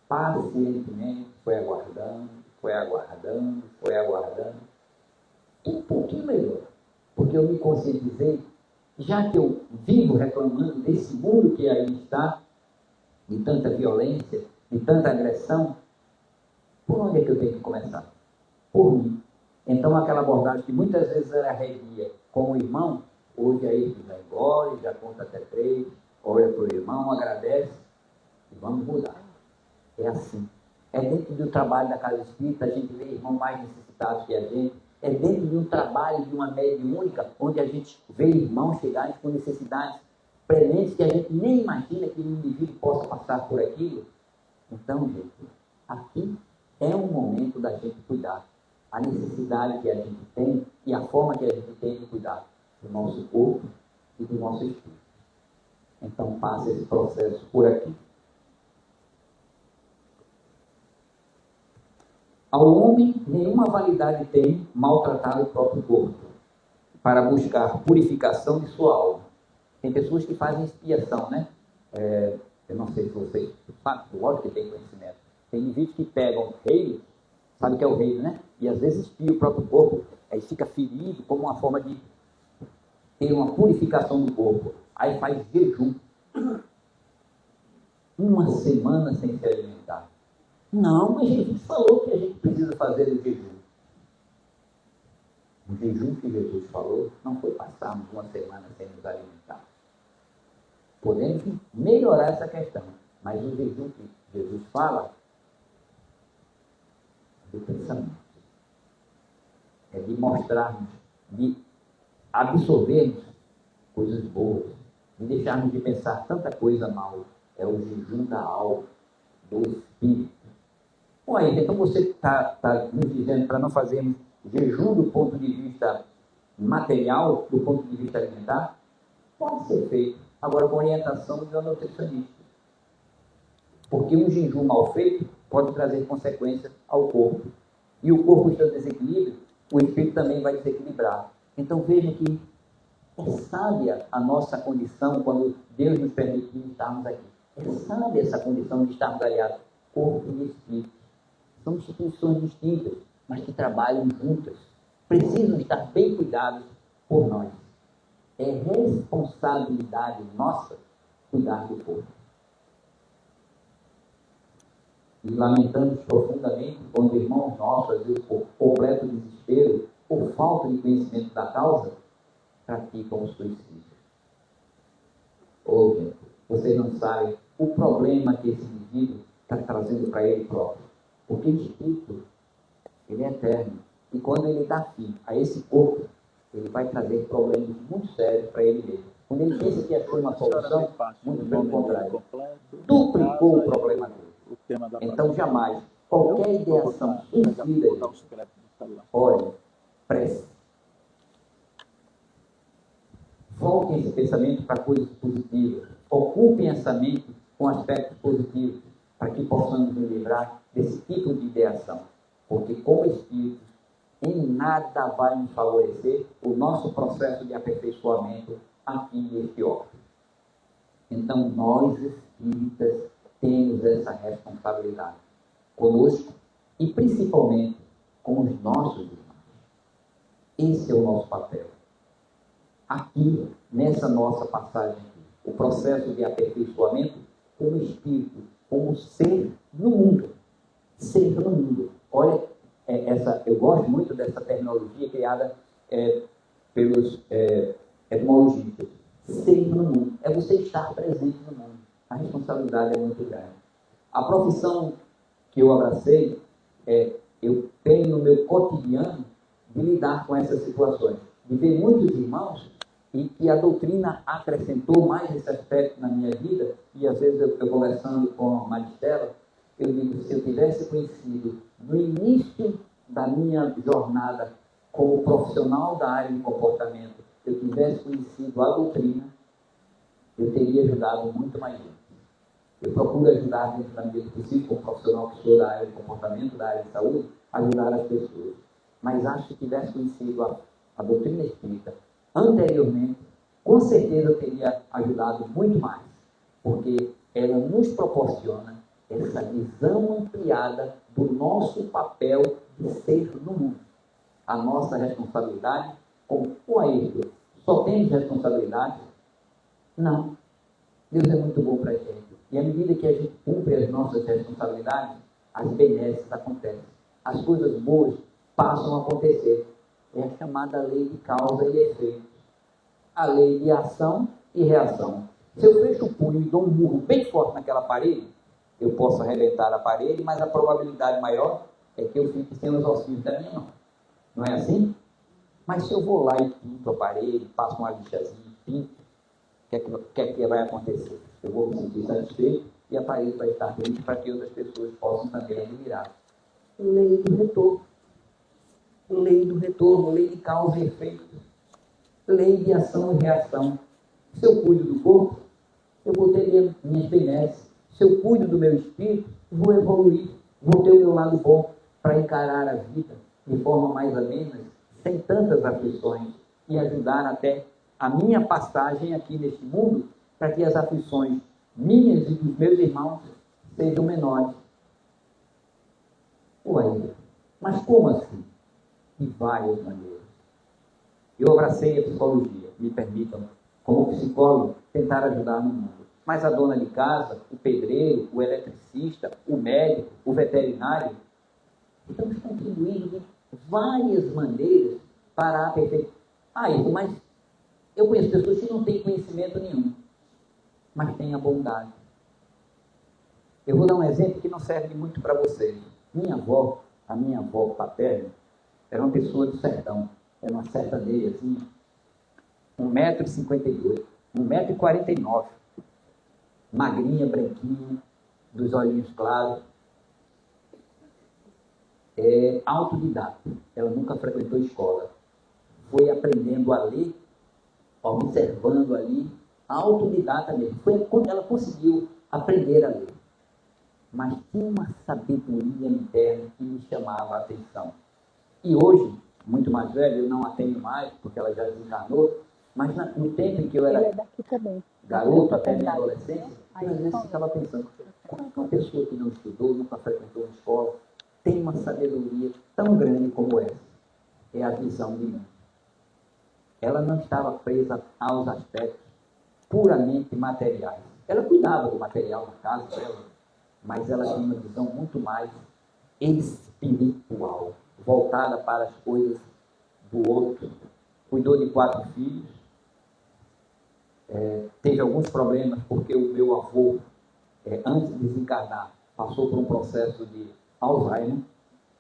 pacientemente foi aguardando, e um pouquinho melhor. Porque eu me conscientizei, já que eu vivo reclamando desse mundo que aí está, de tanta violência, de tanta agressão, por onde é que eu tenho que começar? Por mim. Então aquela abordagem que muitas vezes era arredia com o irmão, hoje aí ele vai embora, já conta até 3, olha para o irmão, agradece e vamos mudar. É assim. É dentro do trabalho da casa espírita, a gente vê irmão mais necessitado que a gente. É dentro de um trabalho de uma mediúnica, onde a gente vê irmãos chegarem com necessidades prementes que a gente nem imagina que um indivíduo possa passar por aquilo. Então, gente, aqui é um momento da gente cuidar. A necessidade que a gente tem e a forma que a gente tem de cuidar do nosso corpo e do nosso espírito. Então, passa esse processo por aqui. Ao homem, nenhuma validade tem maltratar o próprio corpo, para buscar purificação de sua alma. Tem pessoas que fazem expiação, né? Eu não sei se vocês sabem, lógico que tem conhecimento. Tem indivíduos que pegam reino, sabe o que é o reino, né? E às vezes espia o próprio corpo, aí fica ferido como uma forma de ter uma purificação do corpo. Aí faz jejum. Uma semana sem se alimentar. Não, mas Jesus falou que a gente precisa fazer o jejum. O jejum que Jesus falou não foi passarmos uma semana sem nos alimentar. Podemos melhorar essa questão, mas o jejum que Jesus fala é do pensamento. É de mostrarmos, de absorvermos coisas boas, de deixarmos de pensar tanta coisa mal. É o jejum da alma, do espírito. Bom, aí, então você está nos dizendo para não fazermos jejum do ponto de vista material, do ponto de vista alimentar? Pode ser feito, agora com orientação de um nutricionista. Porque um jejum mal feito pode trazer consequências ao corpo. E o corpo está em desequilíbrio, o espírito também vai desequilibrar. Então veja que é sábia a nossa condição quando Deus nos permitiu estarmos aqui. É sábia essa condição de estarmos aliados, corpo e espírito. São instituições distintas, mas que trabalham juntas. Precisam estar bem cuidados por nós. É responsabilidade nossa cuidar do corpo. E lamentamos profundamente quando irmãos nossos, às vezes por completo desespero, por falta de conhecimento da causa, praticam o suicídio. Ou, gente, vocês não sabem o problema que esse indivíduo está trazendo para ele próprio. Porque o espírito, ele é eterno. E quando ele dá fim a esse corpo, ele vai trazer problemas muito sérios para ele mesmo. Quando ele pensa que achou uma solução, muito pelo contrário, duplicou o problema dele. Então, jamais, qualquer ideação suicida, ore, prece. Voltem esse pensamento para coisas positivas. Ocupem essa mente com aspectos positivos, para que possamos nos livrar desse tipo de ideação. Porque, como espírito, em nada vai nos favorecer o nosso processo de aperfeiçoamento aqui neste órgão. Então, nós espíritas temos essa responsabilidade conosco e principalmente com os nossos irmãos. Esse é o nosso papel. Aqui, nessa nossa passagem aqui, o processo de aperfeiçoamento como espírito, como ser no mundo. Ser no mundo. Olha, eu gosto muito dessa terminologia criada pelos etimologistas. Ser no mundo. É você estar presente no mundo. A responsabilidade é muito grande. A profissão que eu abracei, eu tenho no meu cotidiano de lidar com essas situações, de ver muitos irmãos e que a doutrina acrescentou mais esse aspecto na minha vida, e às vezes eu conversando com a Maristela, eu digo, se eu tivesse conhecido no início da minha jornada como profissional da área de comportamento, eu tivesse conhecido a doutrina, eu teria ajudado muito mais gente. Eu procuro ajudar dentro da medida possível, como profissional que sou da área de comportamento, da área de saúde, ajudar as pessoas. Mas acho que tivesse conhecido a doutrina espírita anteriormente, com certeza eu teria ajudado muito mais, porque ela nos proporciona essa visão ampliada do nosso papel de ser no mundo. A nossa responsabilidade, como o Ayrton, só temos responsabilidade? Não. Deus é muito bom para a gente. E à medida que a gente cumpre as nossas responsabilidades, as benesses acontecem. As coisas boas passam a acontecer. É a chamada lei de causa e efeito. A lei de ação e reação. Se eu fecho o punho e dou um murro bem forte naquela parede, eu posso arrebentar a parede, mas a probabilidade maior é que eu fique sem os ossinhos da minha mão. Não é assim? Mas se eu vou lá e pinto a parede, passo uma lixazinha, pinto, o que é que vai acontecer? Eu vou me sentir satisfeito e a parede vai estar limpa para que outras pessoas possam também admirar. Lei do retorno. Lei do retorno, lei de causa e efeito. Lei de ação e reação. Se eu cuido do corpo, eu vou ter minhas benesses. Se eu cuido do meu espírito, vou evoluir. Vou ter o meu lado bom para encarar a vida de forma mais amena, sem tantas aflições, e ajudar até a minha passagem aqui neste mundo, para que as aflições minhas e dos meus irmãos sejam menores. Ué, mas como assim? De várias maneiras. Eu abracei a psicologia, me permitam, como psicólogo, tentar ajudar no mundo. Mas a dona de casa, o pedreiro, o eletricista, o médico, o veterinário, estamos contribuindo de várias maneiras para aperfeiçoar. Mas eu conheço pessoas que não têm conhecimento nenhum, mas têm a bondade. Eu vou dar um exemplo que não serve muito para vocês. A minha avó paterna, era uma pessoa do sertão, era uma sertaneja assim, 1,52 m, 1,49 m, magrinha, branquinha, dos olhinhos claros, autodidata. Ela nunca frequentou escola. Foi aprendendo a ler, observando ali, autodidata mesmo. Foi quando ela conseguiu aprender a ler. Mas tinha uma sabedoria interna que me chamava a atenção. E hoje, muito mais velha, eu não a tenho mais, porque ela já desencarnou, mas no tempo em que eu era garoto, até minha adolescência, eu às vezes ficava pensando, como é que uma pessoa que não estudou, nunca frequentou uma escola, tem uma sabedoria tão grande como essa? É a visão de mim. Ela não estava presa aos aspectos puramente materiais. Ela cuidava do material da casa dela, mas ela tinha uma visão muito mais espiritual, voltada para as coisas do outro. Cuidou de 4 filhos, teve alguns problemas porque o meu avô, antes de desencarnar, passou por um processo de Alzheimer,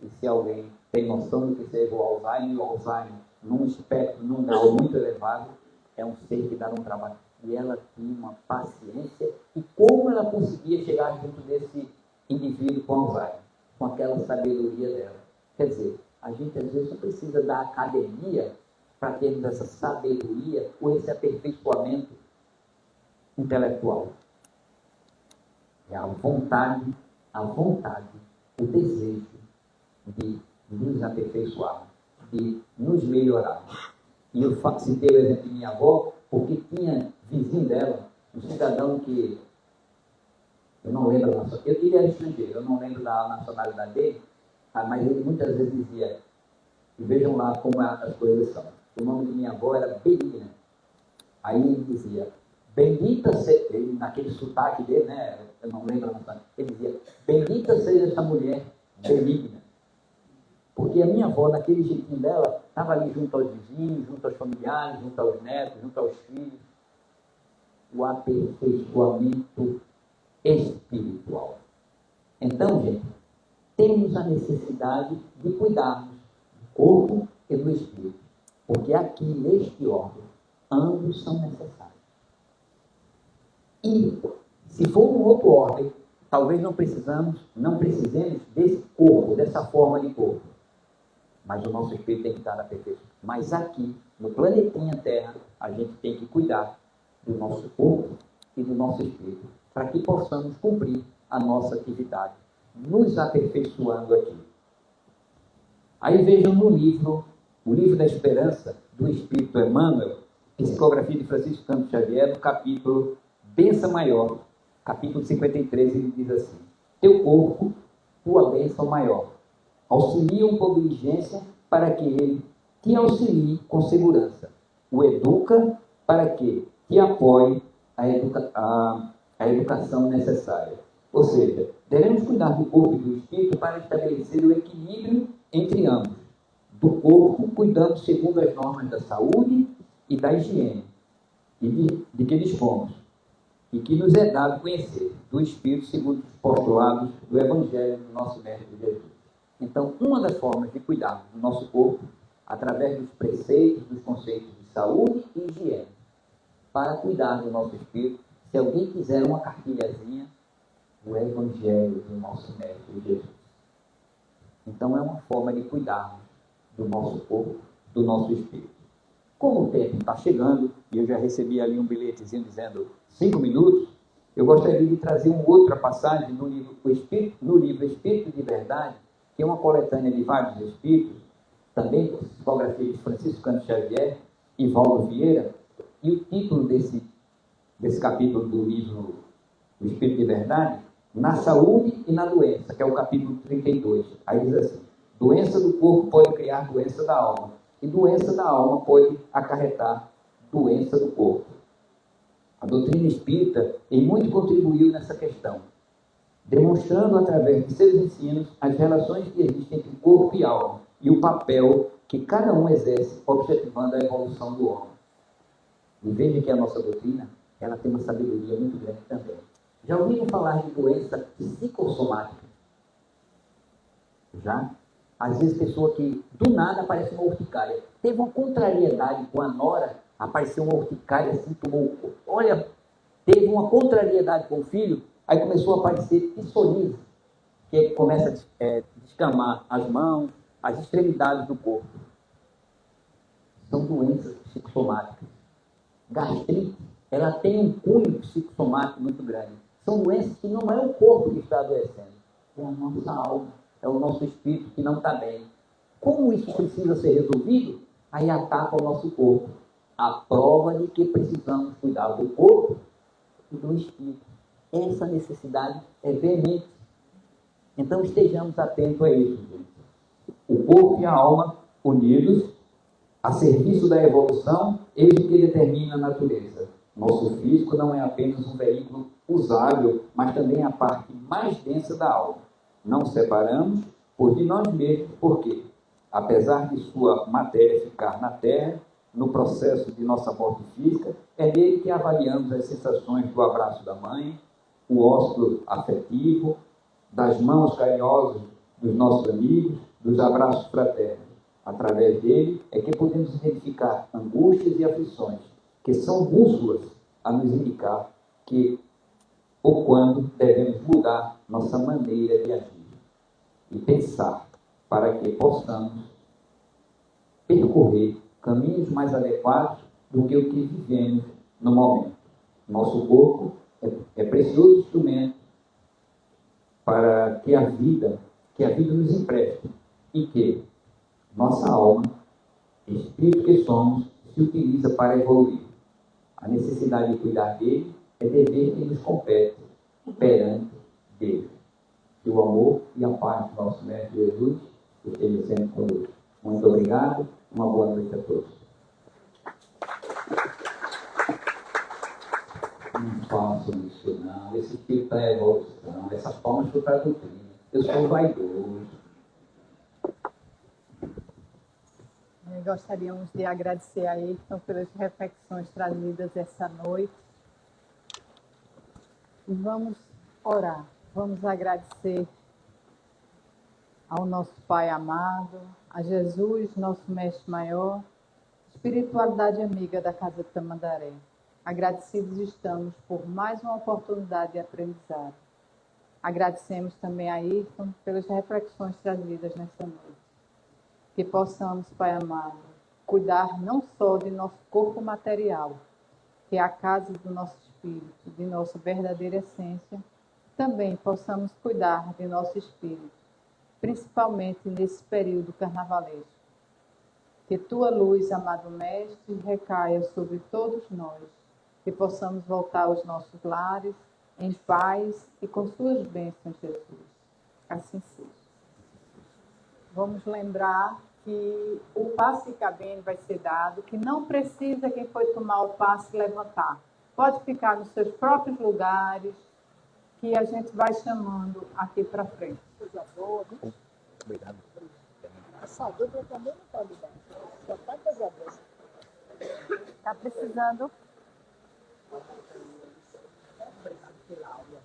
e se alguém tem noção do que seja o Alzheimer, num espectro, num grau muito elevado, é um ser que dá um trabalho. E ela tinha uma paciência, e como ela conseguia chegar junto desse indivíduo com Alzheimer, com aquela sabedoria dela. Quer dizer, a gente às vezes não precisa da academia para termos essa sabedoria ou esse aperfeiçoamento intelectual. É a vontade, o desejo de nos aperfeiçoar, de nos melhorar. E eu citei o exemplo de minha avó, porque tinha vizinho dela, um cidadão que, eu não lembro, ele era estrangeiro, eu não lembro da nacionalidade dele, mas ele muitas vezes dizia, e vejam lá como as coisas são. O nome de minha avó era Benigna. Aí ele dizia, bendita seja, ele, naquele sotaque dele, né, eu não lembro a nacionalidade, ele dizia, bendita seja essa mulher benigna. Porque a minha avó, naquele jeitinho dela, estava ali junto aos vizinhos, junto aos familiares, junto aos netos, junto aos filhos. O aperfeiçoamento espiritual. Então, gente, temos a necessidade de cuidarmos do corpo e do espírito, porque aqui neste órgão, ambos são necessários. E, se for um outro órgão, talvez não precisemos desse corpo, dessa forma de corpo. Mas o nosso espírito tem que estar na perfeição. Mas aqui, no planetinha Terra, a gente tem que cuidar do nosso corpo e do nosso espírito, para que possamos cumprir a nossa atividade, nos aperfeiçoando aqui. Aí vejam no livro, o Livro da Esperança, do Espírito Emmanuel, psicografia de Francisco Cândido Xavier, no capítulo Bênção Maior, capítulo 53, ele diz assim: teu corpo, tua bênção maior, auxilia-o com diligência para que ele te auxilie com segurança, o educa para que te apoie a educação necessária. Ou seja, devemos cuidar do corpo e do espírito para estabelecer o equilíbrio entre ambos. Do corpo, cuidando segundo as normas da saúde e da higiene, e de que dispomos, e que nos é dado conhecer. Do espírito, segundo os postulados do Evangelho do nosso Mestre Jesus. Então, uma das formas de cuidar do nosso corpo, através dos preceitos, dos conceitos de saúde e higiene, para cuidar do nosso espírito, se alguém quiser uma cartilhazinha, o Evangelho do nosso Mestre Jesus. Então, é uma forma de cuidarmos do nosso corpo, do nosso espírito. Como o tempo está chegando, e eu já recebi ali um bilhetezinho dizendo 5 minutos, eu gostaria de trazer uma outra passagem no livro Espírito de Verdade, que é uma coletânea de vários espíritos, também com psicografia de Francisco Cândido Xavier e Valdo Vieira, e o título desse capítulo do livro O Espírito de Verdade, Na Saúde e na Doença, que é o capítulo 32. Aí diz assim: doença do corpo pode criar doença da alma, e doença da alma pode acarretar doença do corpo. A doutrina espírita em muito contribuiu nessa questão, demonstrando através de seus ensinos as relações que existem entre corpo e alma e o papel que cada um exerce objetivando a evolução do homem. E veja que a nossa doutrina, ela tem uma sabedoria muito grande também. Já ouviram falar de doença psicossomática? Já? Às vezes pessoa que do nada aparece uma urticária. Teve uma contrariedade com a nora, apareceu uma urticária assim, teve uma contrariedade com o filho, aí começou a aparecer psoríase, que começa a descamar as mãos, as extremidades do corpo. São doenças psicossomáticas. Gastrite, ela tem um cunho psicossomático muito grande. São doenças que não é o corpo que está adoecendo, é a nossa alma, é o nosso espírito que não está bem. Como isso precisa ser resolvido? Aí ataca o nosso corpo. A prova de que precisamos cuidar do corpo e do espírito. Essa necessidade é veemente. Então estejamos atentos a isso, gente. O corpo e a alma unidos a serviço da evolução, eis o que determina a natureza. Nosso físico não é apenas um veículo usável, mas também a parte mais densa da alma. Não separamos por de nós mesmos, porque, apesar de sua matéria ficar na terra, no processo de nossa morte física, é nele que avaliamos as sensações do abraço da mãe, o ósculo afetivo, das mãos carinhosas dos nossos amigos, dos abraços fraternos. Através dele é que podemos identificar angústias e aflições, que são bússolas a nos indicar que ou quando devemos mudar nossa maneira de agir e pensar para que possamos percorrer caminhos mais adequados do que o que vivemos no momento. Nosso corpo é precioso instrumento para que a vida nos empreste e que nossa alma, espírito que somos, se utiliza para evoluir. A necessidade de cuidar dele é dever que nos compete perante Deus. Que o amor e a paz do nosso Mestre Jesus estejam sempre conosco. Muito obrigado, uma boa noite a todos. Não façam isso não, esse espírito é evolução, essas formas são para a doutrina. Eu sou vaidoso. Gostaríamos de agradecer a ele então, pelas reflexões trazidas essa noite. E vamos Orar. Vamos agradecer ao nosso Pai amado, a Jesus, nosso Mestre Maior, espiritualidade amiga da Casa de Tamandaré. Agradecidos estamos por mais uma oportunidade de aprendizado. Agradecemos também a Ayrton pelas reflexões trazidas nesta noite. Que possamos, Pai amado, cuidar não só de nosso corpo material, que é a casa do nosso espírito, de nossa verdadeira essência, também possamos cuidar de nosso espírito, principalmente nesse período carnavalesco. Que tua luz, amado Mestre, recaia sobre todos nós, que possamos voltar aos nossos lares em paz e com suas bênçãos, Jesus. Assim seja. Vamos lembrar que o passe de cabine vai ser dado, que não precisa quem foi tomar o passe levantar. Pode ficar nos seus próprios lugares, que a gente vai chamando aqui para frente. Obrigado. Essa dupla também não pode dar. Só tá coisa boa. Tá precisando? Obrigado pela aula.